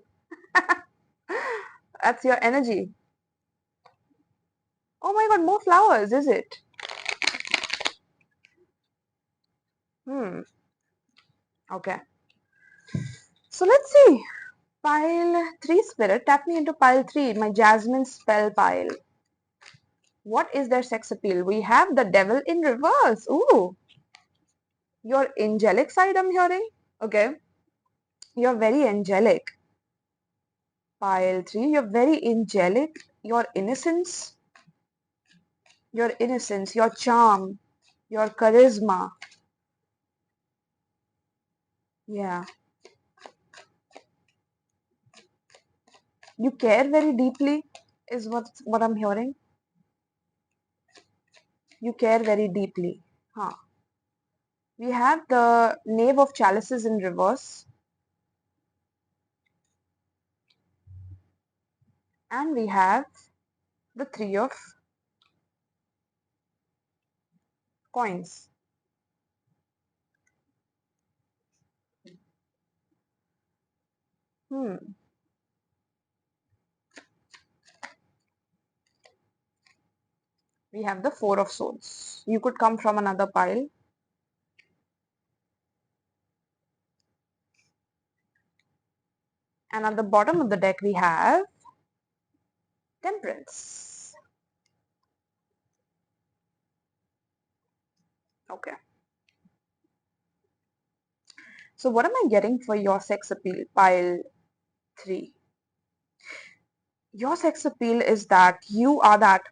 That's your energy. Oh my god, more flowers, is it? Okay. So let's see. Pile 3 spirit, tap me into pile 3, my jasmine spell pile. What is their sex appeal? We have the devil in reverse. Ooh. Your angelic side, I'm hearing. Okay. You're very angelic. Pile 3, you're very angelic. Your innocence, your charm, your charisma. Yeah. You care very deeply, is what I'm hearing. You care very deeply. Huh. We have the Knave of Chalices in reverse. And we have the Three of Coins. Hmm. We have the Four of Swords. You could come from another pile. And at the bottom of the deck we have Temperance. Okay. So what am I getting for your sex appeal, pile 3? Your sex appeal is that you are that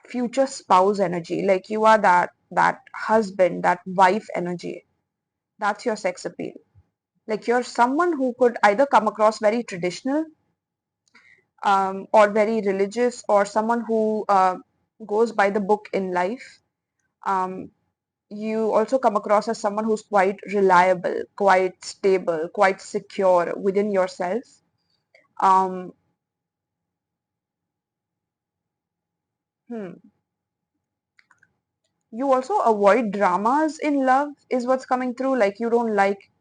future spouse energy. Like you are that husband, that wife energy. That's your sex appeal. Like you're someone who could either come across very traditional or very religious, or someone who goes by the book in life. You also come across as someone who's quite reliable, quite stable, quite secure within yourself. Um, hmm. You also avoid dramas in love, is what's coming through. Like you don't like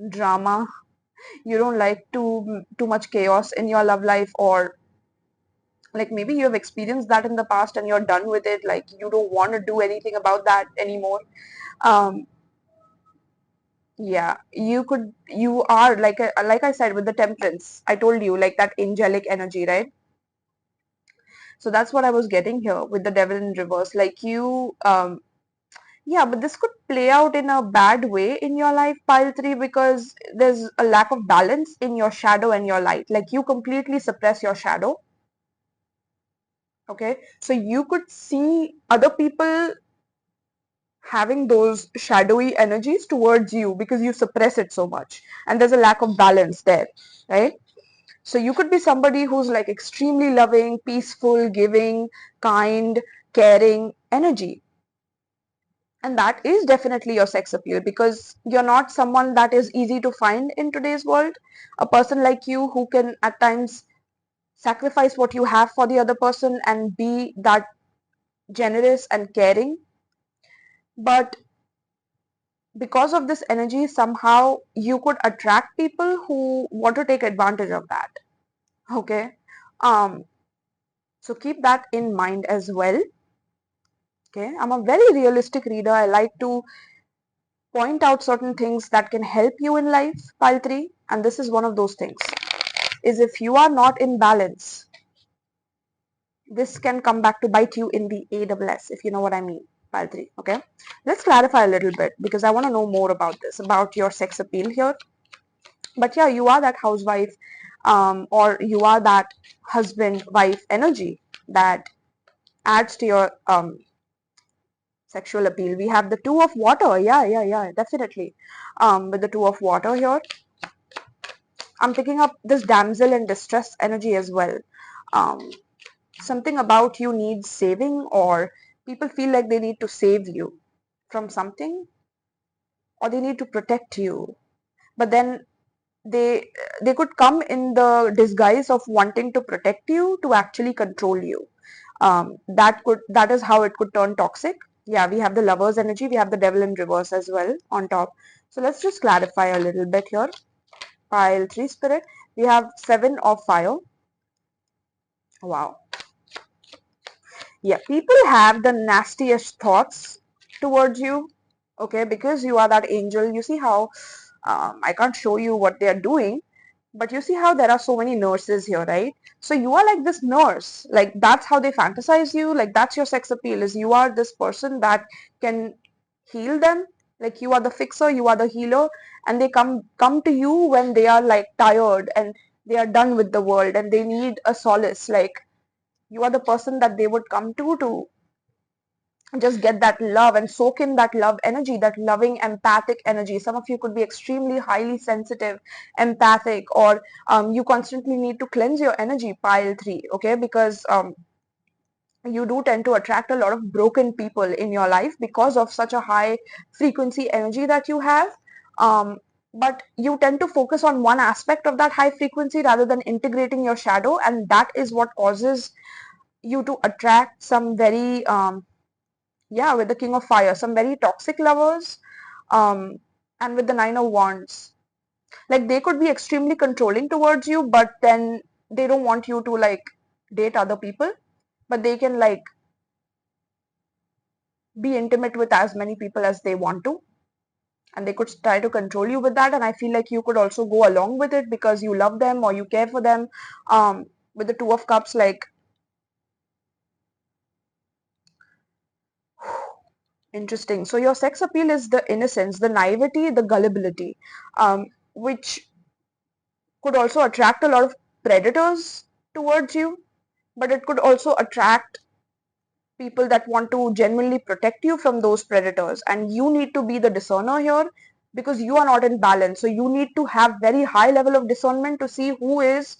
drama, you don't like too much chaos in your love life, or like maybe you have experienced that in the past and you're done with it. Like you don't want to do anything about that anymore. Um, yeah, you are like I said with the Temperance. I told you, like that angelic energy, right? So that's what I was getting here with the Devil in reverse. Like you, yeah, but this could play out in a bad way in your life, pile 3, because there's a lack of balance in your shadow and your light. Like you completely suppress your shadow. Okay, so you could see other people having those shadowy energies towards you because you suppress it so much, and there's a lack of balance there, right? So you could be somebody who's like extremely loving, peaceful, giving, kind, caring energy. And that is definitely your sex appeal, because you're not someone that is easy to find in today's world. A person like you who can at times sacrifice what you have for the other person and be that generous and caring. But because of this energy, somehow you could attract people who want to take advantage of that. Okay. Um, So keep that in mind as well. Okay, I'm a very realistic reader. I like to point out certain things that can help you in life, pile 3, and this is one of those things. Is if you are not in balance, this can come back to bite you in the AWS, if you know what I mean, pile 3. Okay, let's clarify a little bit because I want to know more about this, about your sex appeal here. But yeah, you are that housewife, or you are that husband wife energy that adds to your sexual appeal. We have the two of water. Yeah, definitely. With the two of water here, I'm picking up this damsel in distress energy as well. Um, Something about you needs saving, or people feel like they need to save you from something, or they need to protect you. But then they they could come in the disguise of wanting to protect you to actually control you. That is how it could turn toxic. Yeah, we have the lover's energy, we have the devil in reverse as well on top. So let's just clarify a little bit here. Pile 3 spirit, we have 7 of fire. Wow. Yeah, people have the nastiest thoughts towards you, okay, because you are that angel. You see how I can't show you what they are doing, but you see how there are so many nurses here, right? So you are like this nurse, like that's how they fantasize you, like that's your sex appeal, is you are this person that can heal them, like you are the fixer, you are the healer, and they come to you when they are like tired and they are done with the world and they need a solace. Like you are the person that they would come to just get that love and soak in that love energy, that loving empathic energy. Some of you could be extremely highly sensitive, empathic, or you constantly need to cleanse your energy, pile 3, okay, because you do tend to attract a lot of broken people in your life because of such a high frequency energy that you have. But you tend to focus on one aspect of that high frequency rather than integrating your shadow, and that is what causes you to attract some very yeah, with the king of fire, some very toxic lovers, um and with the 9 of wands, like they could be extremely controlling towards you, but then they don't want you to like date other people, but they can like be intimate with as many people as they want to, and they could try to control you with that. And I feel like you could also go along with it because you love them or you care for them. With the 2 of cups, like interesting. So your sex appeal is the innocence, the naivety, the gullibility, which could also attract a lot of predators towards you, but it could also attract people that want to genuinely protect you from those predators. And you need to be the discerner here because you are not in balance. So you need to have very high level of discernment to see who is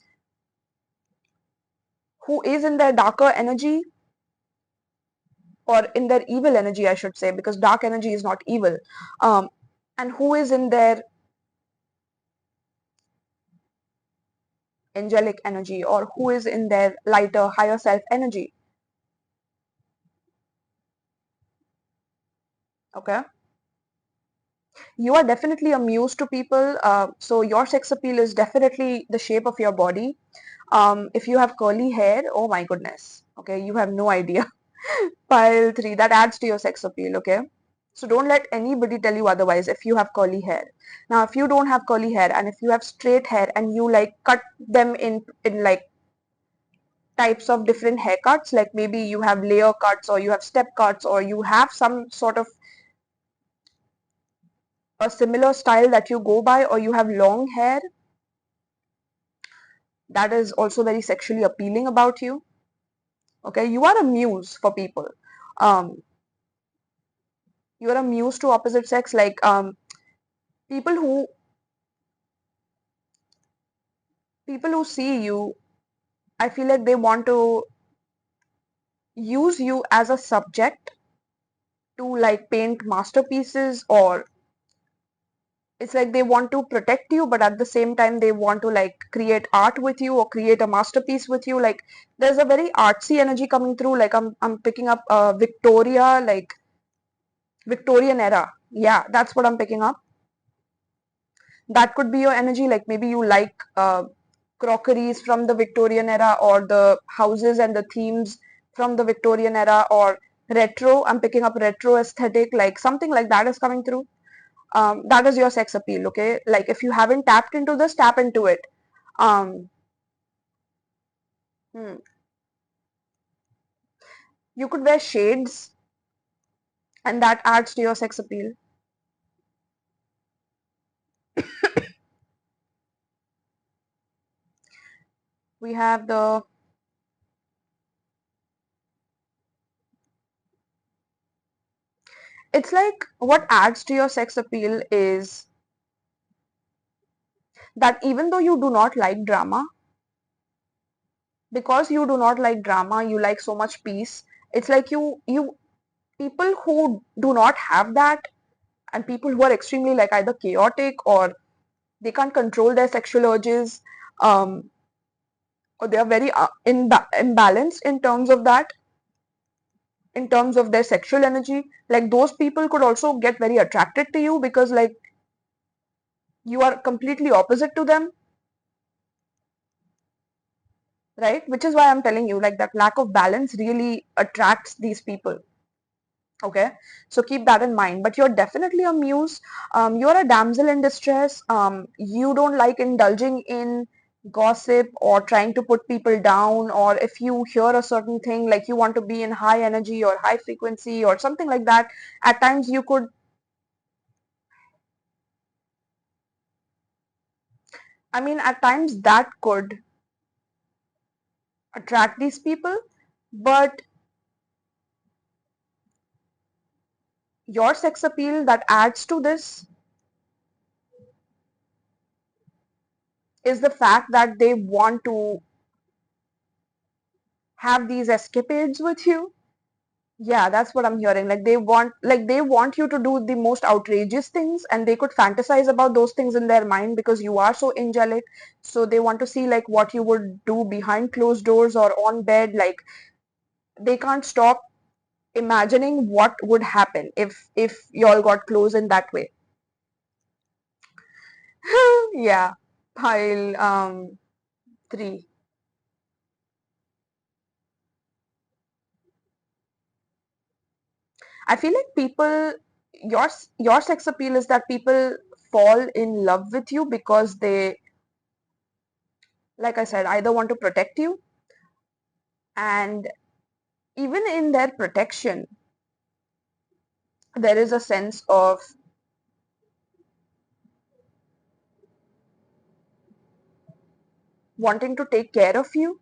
in their darker energy, or in their evil energy, I should say, because dark energy is not evil, um, and who is in their angelic energy, or who is in their lighter, higher self energy. Okay, you are definitely a muse to people. So your sex appeal is definitely the shape of your body. If you have curly hair, oh my goodness, okay, you have no idea. Pile 3, that adds to your sex appeal, okay? So don't let anybody tell you otherwise if you have curly hair. Now, if you don't have curly hair and if you have straight hair and you like cut them in like types of different haircuts, like maybe you have layer cuts or you have step cuts or you have some sort of a similar style that you go by, or you have long hair, that is also very sexually appealing about you. Okay, you are a muse for people. Um, you are a muse to opposite sex, like people who people who see you, I feel like they want to use you as a subject to like paint masterpieces, or it's like they want to protect you, but at the same time they want to like create art with you or create a masterpiece with you. Like there's a very artsy energy coming through. Like I'm picking up Victorian era. Yeah, that's what I'm picking up. That could be your energy. Like maybe you like crockeries from the Victorian era, or the houses and the themes from the Victorian era, or retro. I'm picking up retro aesthetic, like something like that is coming through. That is your sex appeal, okay? Like if you haven't tapped into this, tap into it. Um, hmm. You could wear shades, and that adds to your sex appeal. We have the it's like what adds to your sex appeal is that even though you do not like drama, because you do not like drama, you like so much peace. It's like you people who do not have that, and people who are extremely like either chaotic, or they can't control their sexual urges, um, or they are very imbalanced in terms of that, in terms of their sexual energy. Like those people could also get very attracted to you, because like you are completely opposite to them, right? Which is why I'm telling you, like that lack of balance really attracts these people. Okay, so keep that in mind. But you're definitely a muse. You're a damsel in distress. You don't like indulging in gossip or trying to put people down, or if you hear a certain thing, like you want to be in high energy or high frequency or something like that. At times you could, I mean, at times that could attract these people. But your sex appeal that adds to this is the fact that they want to have these escapades with you. Yeah, that's what I'm hearing. Like they want you to do the most outrageous things, and they could fantasize about those things in their mind because you are so angelic. So they want to see like what you would do behind closed doors or on bed. Like they can't stop imagining what would happen if y'all got close in that way. Yeah. Pile 3. I feel like people, your sex appeal is that people fall in love with you because they, like I said, either want to protect you, and even in their protection, there is a sense of wanting to take care of you,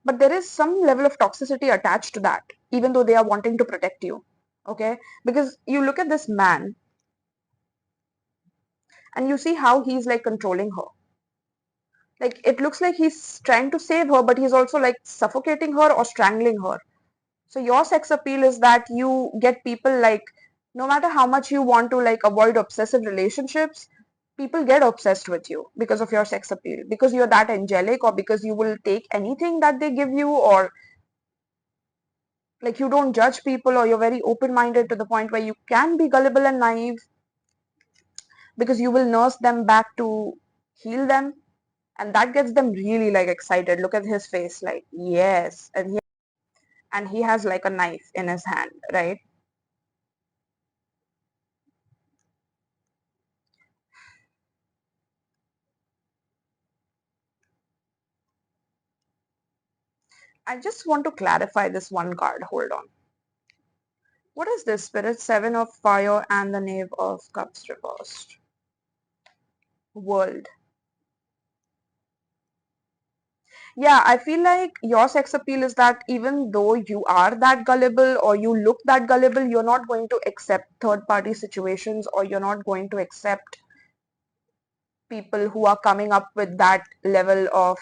but there is some level of toxicity attached to that, even though they are wanting to protect you. Okay, because you look at this man and you see how he's like controlling her. Like it looks like he's trying to save her, but he's also like suffocating her or strangling her. So your sex appeal is that you get people like, no matter how much you want to like avoid obsessive relationships, people get obsessed with you because of your sex appeal, because you're that angelic, or because you will take anything that they give you, or like you don't judge people, or you're very open-minded to the point where you can be gullible and naive, because you will nurse them back to heal them, and that gets them really like excited. Look at his face, like yes, and he has like a knife in his hand, right? I just want to clarify this one card. Hold on. What is this? Spirit 7 of Fire and the Knave of Cups reversed. World. Yeah, I feel like your sex appeal is that even though you are that gullible, or you look that gullible, you're not going to accept third party situations, or you're not going to accept people who are coming up with that level of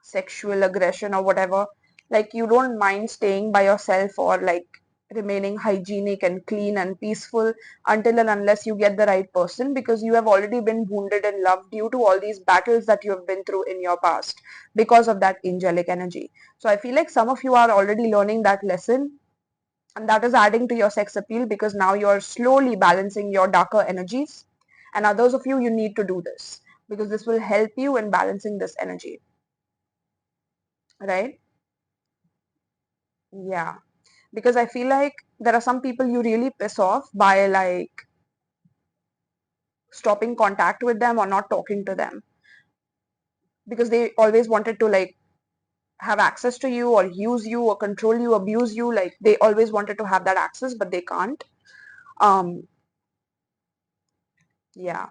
sexual aggression or whatever. Like you don't mind staying by yourself, or like remaining hygienic and clean and peaceful until and unless you get the right person, because you have already been wounded in love due to all these battles that you have been through in your past because of that angelic energy. So I feel like some of you are already learning that lesson, and that is adding to your sex appeal, because now you're slowly balancing your darker energies. and others of you need to do this because this will help you in balancing this energy, right? Yeah, because I feel like there are some people you really piss off by like stopping contact with them or not talking to them because they always wanted to like have access to you or use you or control you, abuse you. Like they always wanted to have that access, but they can't. Yeah,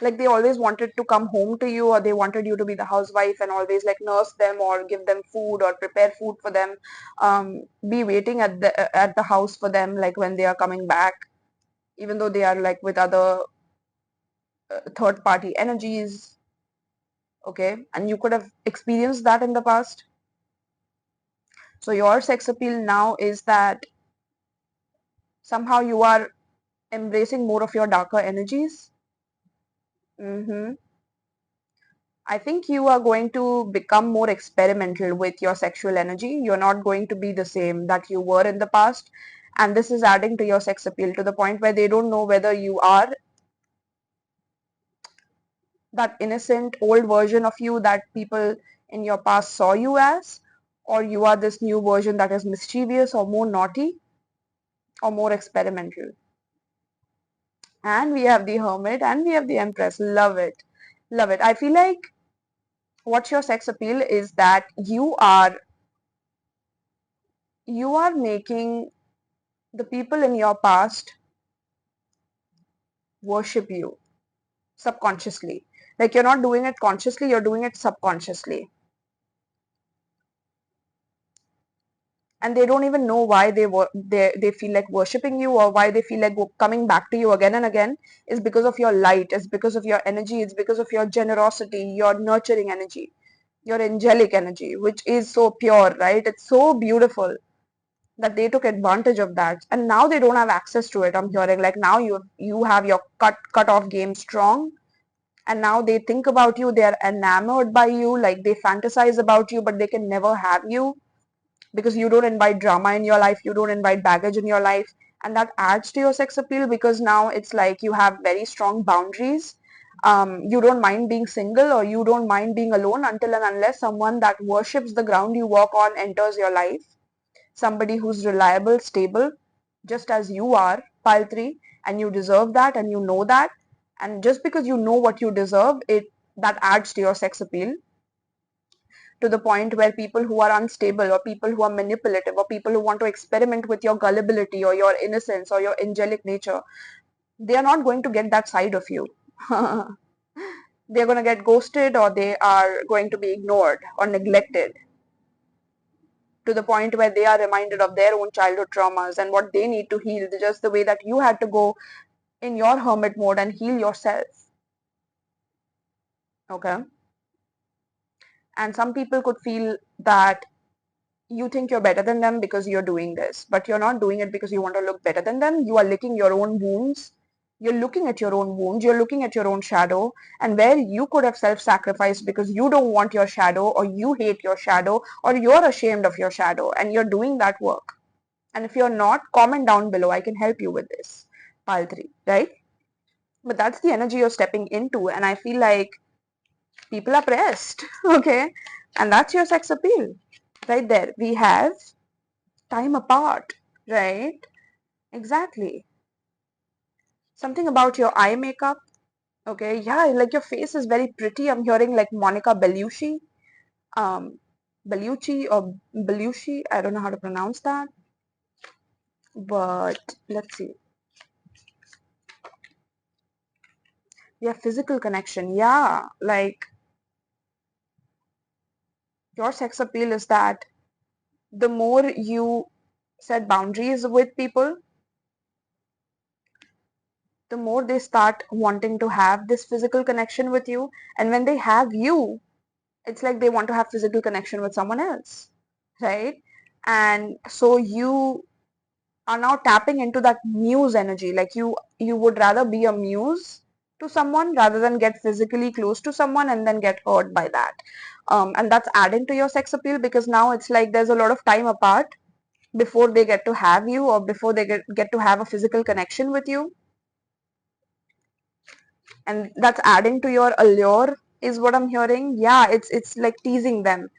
like they always wanted to come home to you, or they wanted you to be the housewife and always like nurse them or give them food or prepare food for them, be waiting at the house for them like when they are coming back, even though they are like with other third party energies. Okay, and you could have experienced that in the past. So your sex appeal now is that somehow you are embracing more of your darker energies. I think you are going to become more experimental with your sexual energy. You're not going to be the same that you were in the past. And this is adding to your sex appeal to the point where they don't know whether you are that innocent old version of you that people in your past saw you as, or you are this new version that is mischievous or more naughty or more experimental. And we have the Hermit and we have the Empress. Love it. Love it. I feel like what's your sex appeal is that you are making the people in your past worship you subconsciously. Like you're not doing it consciously, you're doing it subconsciously. And they don't even know why they feel like worshiping you, or why they feel like coming back to you again and again. Is because of your light, it's because of your energy, it's because of your generosity, your nurturing energy, your angelic energy, which is so pure, right? It's so beautiful that they took advantage of that, and now they don't have access to it. I'm hearing like now you have your cut off game strong, and now they think about you, they are enamored by you, like they fantasize about you, but they can never have you because you don't invite drama in your life, you don't invite baggage in your life. And that adds to your sex appeal because now it's like you have very strong boundaries. You don't mind being single, or you don't mind being alone until and unless someone that worships the ground you walk on enters your life. Somebody who's reliable, stable, just as you are, pile 3, and you deserve that, and you know that. And just because you know what you deserve, it that adds to your sex appeal to the point where people who are unstable, or people who are manipulative, or people who want to experiment with your gullibility or your innocence or your angelic nature, they are not going to get that side of you. They're going to get ghosted, or they are going to be ignored or neglected, to the point where they are reminded of their own childhood traumas and what they need to heal, just the way that you had to go in your hermit mode and heal yourself. Okay. And some people could feel that you think you're better than them because you're doing this, but you're not doing it because you want to look better than them. You are licking your own wounds. You're looking at your own wounds. You're looking at your own shadow, and where you could have self-sacrificed because you don't want your shadow, or you hate your shadow, or you're ashamed of your shadow, and you're doing that work. And if you're not, comment down below. I can help you with this. Pile 3, right? But that's the energy you're stepping into, and I feel like people are pressed, okay? And that's your sex appeal. Right there, we have time apart, right? Exactly. Something about your eye makeup, okay? Yeah, like your face is very pretty. I'm hearing like Monica Bellucci, um, Bellucci or Bellucci. I don't know how to pronounce that, but let's see. Yeah, physical connection. Yeah, like your sex appeal is that the more you set boundaries with people, the more they start wanting to have this physical connection with you. And when they have you, it's like they want to have physical connection with someone else, right? And so you are now tapping into that muse energy. Like you would rather be a muse to someone rather than get physically close to someone and then get hurt by that. And that's adding to your sex appeal because now it's like there's a lot of time apart, before they get to have you, or before they get to have a physical connection with you. And that's adding to your allure, is what I'm hearing. Yeah, it's like teasing them.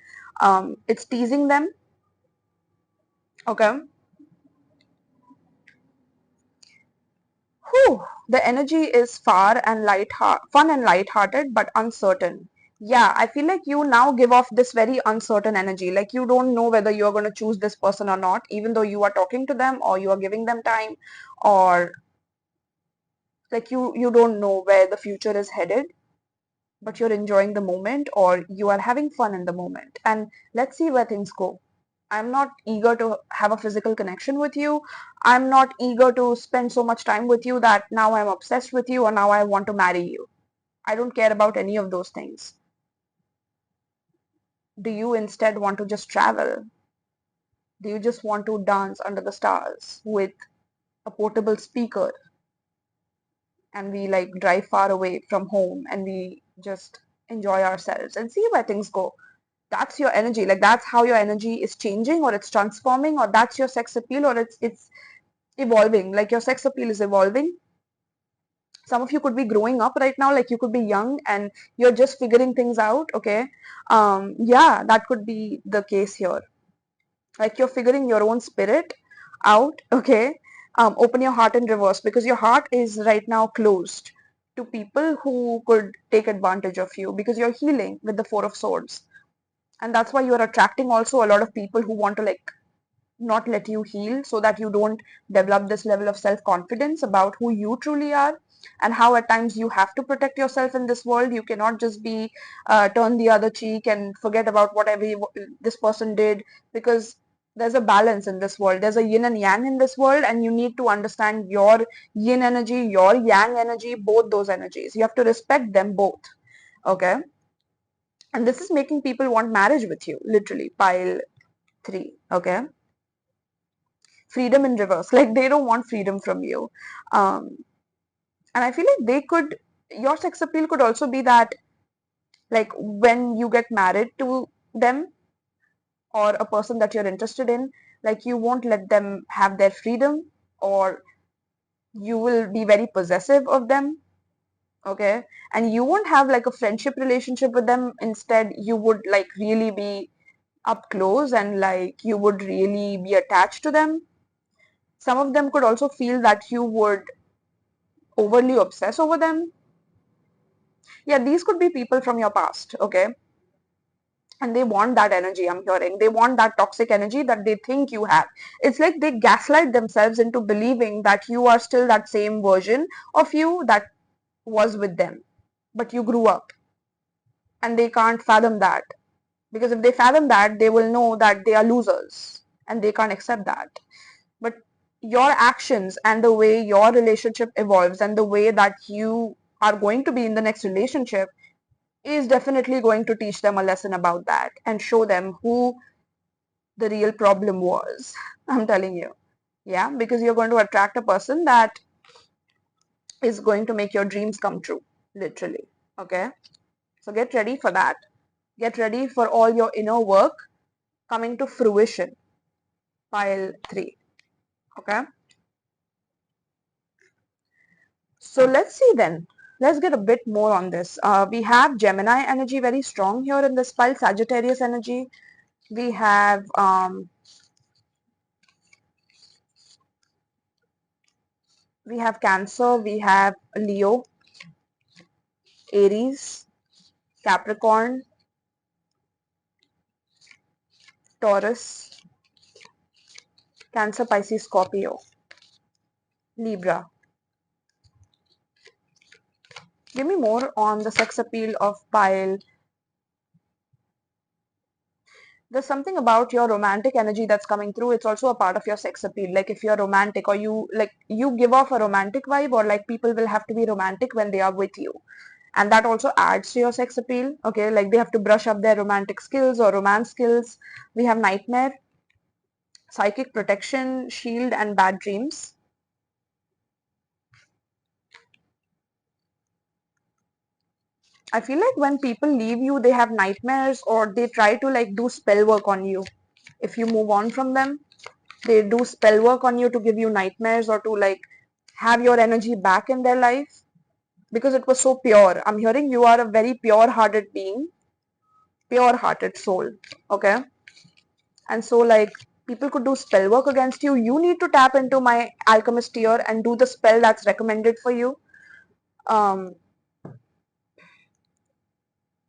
It's teasing them. Okay. Whew, the energy is fun and light-hearted, but uncertain. Yeah, I feel like you now give off this very uncertain energy. Like you don't know whether you're going to choose this person or not, even though you are talking to them or you are giving them time, or like you don't know where the future is headed, but you're enjoying the moment or you are having fun in the moment. And let's see where things go. I'm not eager to have a physical connection with you. I'm not eager to spend so much time with you that now I'm obsessed with you or now I want to marry you. I don't care about any of those things. Do you instead want to just travel? Do you just want to dance under the stars with a portable speaker and we like drive far away from home and we just enjoy ourselves and see where things go? That's your energy. Like that's how your energy is changing or it's transforming, or that's your sex appeal, or it's evolving. Like your sex appeal is evolving. Some of you could be growing up right now, like you could be young and you're just figuring things out. Okay. Yeah, that could be the case here. Like you're figuring your own spirit out. Okay. Open your heart in reverse, because your heart is right now closed to people who could take advantage of you, because you're healing with the Four of Swords. And that's why you're attracting also a lot of people who want to like not let you heal, so that you don't develop this level of self-confidence about who you truly are, and how at times you have to protect yourself in this world. You cannot just be turn the other cheek and forget about whatever this person did, because there's a balance in this world. There's a yin and yang in this world, and you need to understand your yin energy, your yang energy, both those energies. You have to respect them both. Okay. And this is making people want marriage with you, literally. Pile 3. Okay. Freedom in reverse. Like they don't want freedom from you. um and I feel like your sex appeal could also be that, like when you get married to them or a person that you're interested in, like you won't let them have their freedom, or you will be very possessive of them. Okay. And you won't have like a friendship relationship with them. Instead you would like really be up close, and like you would really be attached to them. Some of them could also feel that you would overly obsess over them. Yeah, these could be people from your past. Okay. And they want that energy. I'm hearing they want that toxic energy that they think you have. It's like they gaslight themselves into believing that you are still that same version of you that was with them, but you grew up, and they can't fathom that. Because if they fathom that, they will know that they are losers, and they can't accept that. But your actions and the way your relationship evolves and the way that you are going to be in the next relationship is definitely going to teach them a lesson about that and show them who the real problem was. I'm telling you. Yeah, because you're going to attract a person that is going to make your dreams come true, literally. Okay. So get ready for that. Get ready for all your inner work coming to fruition. Pile 3. Okay. So let's see then. Let's get a bit more on this. We have Gemini energy very strong here in this pile, Sagittarius energy. We have Cancer, we have Leo, Aries, Capricorn, Taurus, Cancer, Pisces, Scorpio, Libra. Give me more on the sex appeal of pile. There's something about your romantic energy that's coming through. It's also a part of your sex appeal. Like if you're romantic, or you give off a romantic vibe, or like people will have to be romantic when they are with you. And that also adds to your sex appeal. Okay, like they have to brush up their romantic skills or romance skills. We have Nightmare, Psychic Protection, Shield, and Bad Dreams. I feel like when people leave you, they have nightmares, or they try to like do spell work on you if you move on from them. they do spell work on you to give you nightmares or to like have your energy back in their life because it was so pure. I'm hearing you are a very pure-hearted being, pure-hearted soul, okay? And so like people could do spell work against you. You need to tap into my alchemist ear and do the spell that's recommended for you. Pile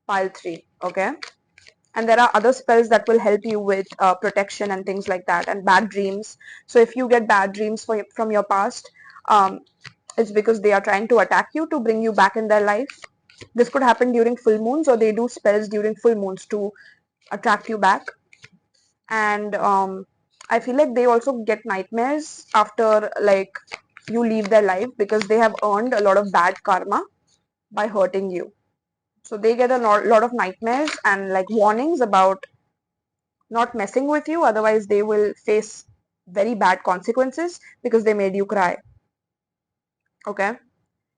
3, okay? And there are other spells that will help you with protection and things like that, and bad dreams. So if you get bad dreams from your past, it's because they are trying to attack you to bring you back in their life. This could happen during full moons, or they do spells during full moons to attract you back. And I feel like they also get nightmares after like you leave their life because they have earned a lot of bad karma by hurting you. So they get a lot of nightmares and like warnings about not messing with you, otherwise they will face very bad consequences because they made you cry. Okay?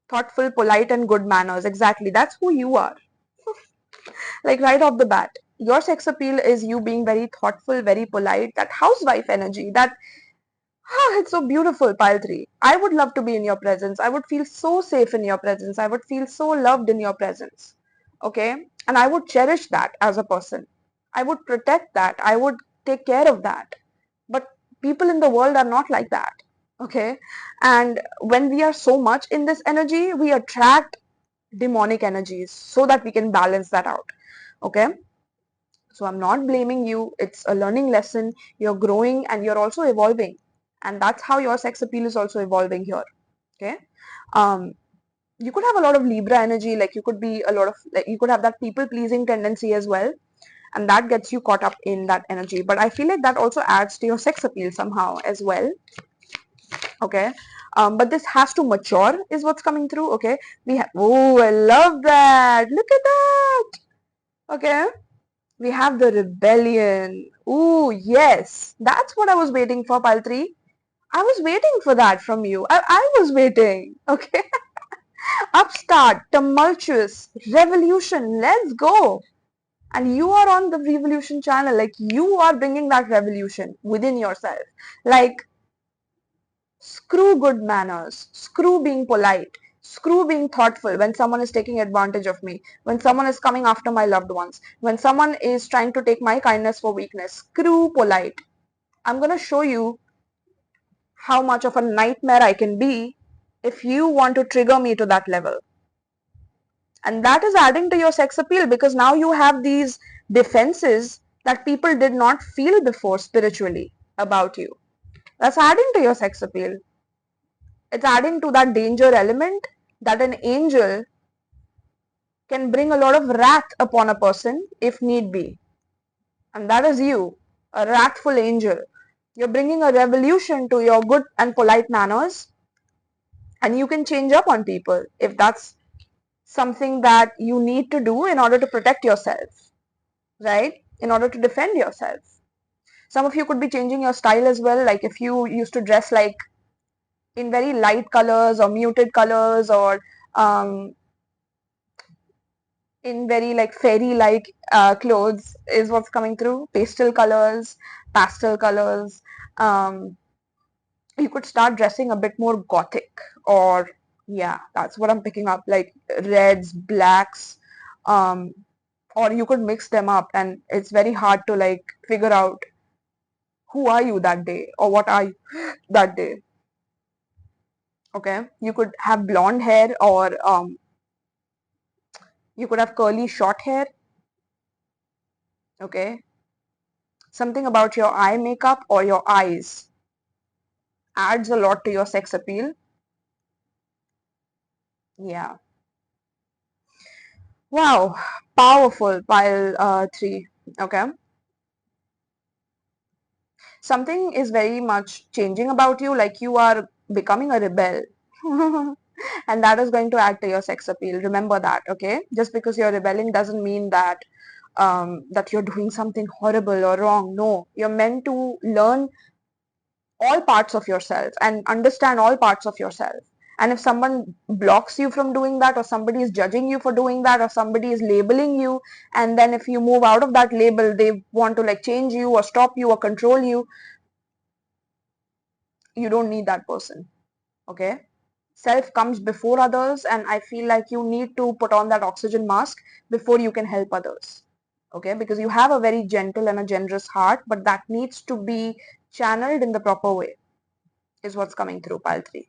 Thoughtful, polite, and good manners. Exactly. That's who you are. Like right off the bat. Your sex appeal is you being very thoughtful, very polite, that housewife energy, that it's so beautiful, pile 3. I would love to be in your presence. I would feel so safe in your presence. I would feel so loved in your presence. Okay? And I would cherish that as a person. I would protect that. I would take care of that. But people in the world are not like that. Okay? And when we are so much in this energy, we attract demonic energies so that we can balance that out. Okay? So I'm not blaming you. It's a learning lesson. You're growing and you're also evolving. And that's how your sex appeal is also evolving here. Okay? You could have a lot of Libra energy, like you could be a lot of, like you could have that people pleasing tendency as well. And that gets you caught up in that energy. But I feel like that also adds to your sex appeal somehow as well. Okay. But this has to mature is what's coming through. Okay. We have, oh, I love that. Look at that. Okay. We have the rebellion. Ooh, yes. That's what I was waiting for, pile 3. I was waiting for that from you. I was waiting. Okay. Upstart, tumultuous, revolution. Let's go. And you are on the Vrievolution channel. Like you are bringing that revolution within yourself. Like screw good manners. Screw being polite. Screw being thoughtful when someone is taking advantage of me, when someone is coming after my loved ones, when someone is trying to take my kindness for weakness. Screw polite. I'm going to show you how much of a nightmare I can be if you want to trigger me to that level. And that is adding to your sex appeal because now you have these defenses that people did not feel before spiritually about you. That's adding to your sex appeal. It's adding to that danger element that an angel can bring a lot of wrath upon a person if need be. And that is you, a wrathful angel. You're bringing a revolution to your good and polite manners, and you can change up on people if that's something that you need to do in order to protect yourself, right? In order to defend yourself. Some of you could be changing your style as well. Like if you used to dress like in very light colors or muted colors or in very like fairy-like clothes is what's coming through. Pastel colors, pastel colors. You could start dressing a bit more gothic, or yeah, that's what I'm picking up, like reds, blacks, or you could mix them up, and it's very hard to like figure out who are you that day or what are you that day. Okay, you could have blonde hair, or you could have curly short hair. Okay, something about your eye makeup or your eyes adds a lot to your sex appeal. Yeah. Wow, powerful, pile 3. Okay, something is very much changing about you, like you are becoming a rebel. And that is going to add to your sex appeal. Remember that. Okay, just because you're rebelling doesn't mean that that you're doing something horrible or wrong. No, you're meant to learn all parts of yourself and understand all parts of yourself. And if someone blocks you from doing that, or somebody is judging you for doing that, or somebody is labeling you, and then if you move out of that label, they want to like change you or stop you or control you, you don't need that person. Okay? Self comes before others, and I feel like you need to put on that oxygen mask before you can help others. Okay? Because you have a very gentle and a generous heart, but that needs to be channeled in the proper way, is what's coming through, pile 3.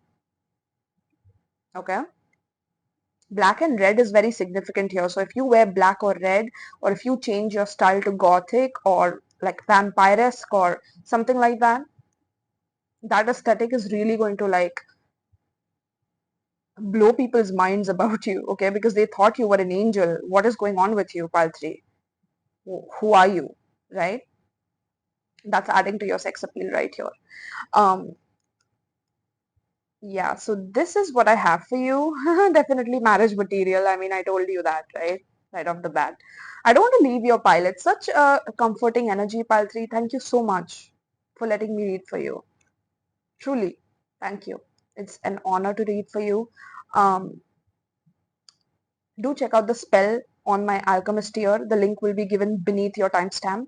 Okay? Black and red is very significant here. So if you wear black or red, or if you change your style to gothic or like vampiresque or something like that, that aesthetic is really going to like blow people's minds about you, okay? Because they thought you were an angel. What is going on with you, pile 3? Who are you, right? That's adding to your sex appeal right here. Um, yeah, so this is what I have for you. Definitely marriage material. I mean, I told you that, right? Right off the bat. I don't want to leave your pile. It's such a comforting energy, pile 3. Thank you so much for letting me read for you. Truly, thank you. It's an honor to read for you. Um, do check out the spell on my alchemist tier. The link will be given beneath your timestamp.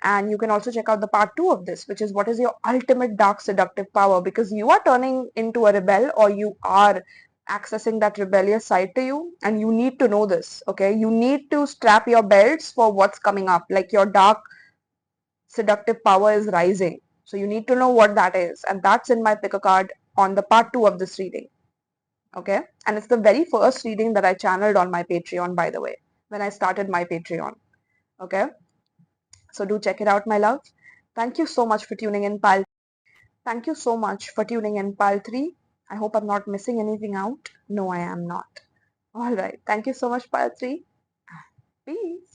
And you can also check out the part 2 of this, which is what is your ultimate dark seductive power, because you are turning into a rebel, or you are accessing that rebellious side to you, and you need to know this. Okay, you need to strap your belts for what's coming up. Like, your dark seductive power is rising, so you need to know what that is, and that's in my pick a card on the part 2 of this reading. Okay, and it's the very first reading that I channeled on my Patreon, by the way, when I started my Patreon. Okay, so do check it out, my love. Thank you so much for tuning in, pile. Thank you so much for tuning in, pile 3. I hope I'm not missing anything out. No, I am not. All right. Thank you so much, pile 3. Peace.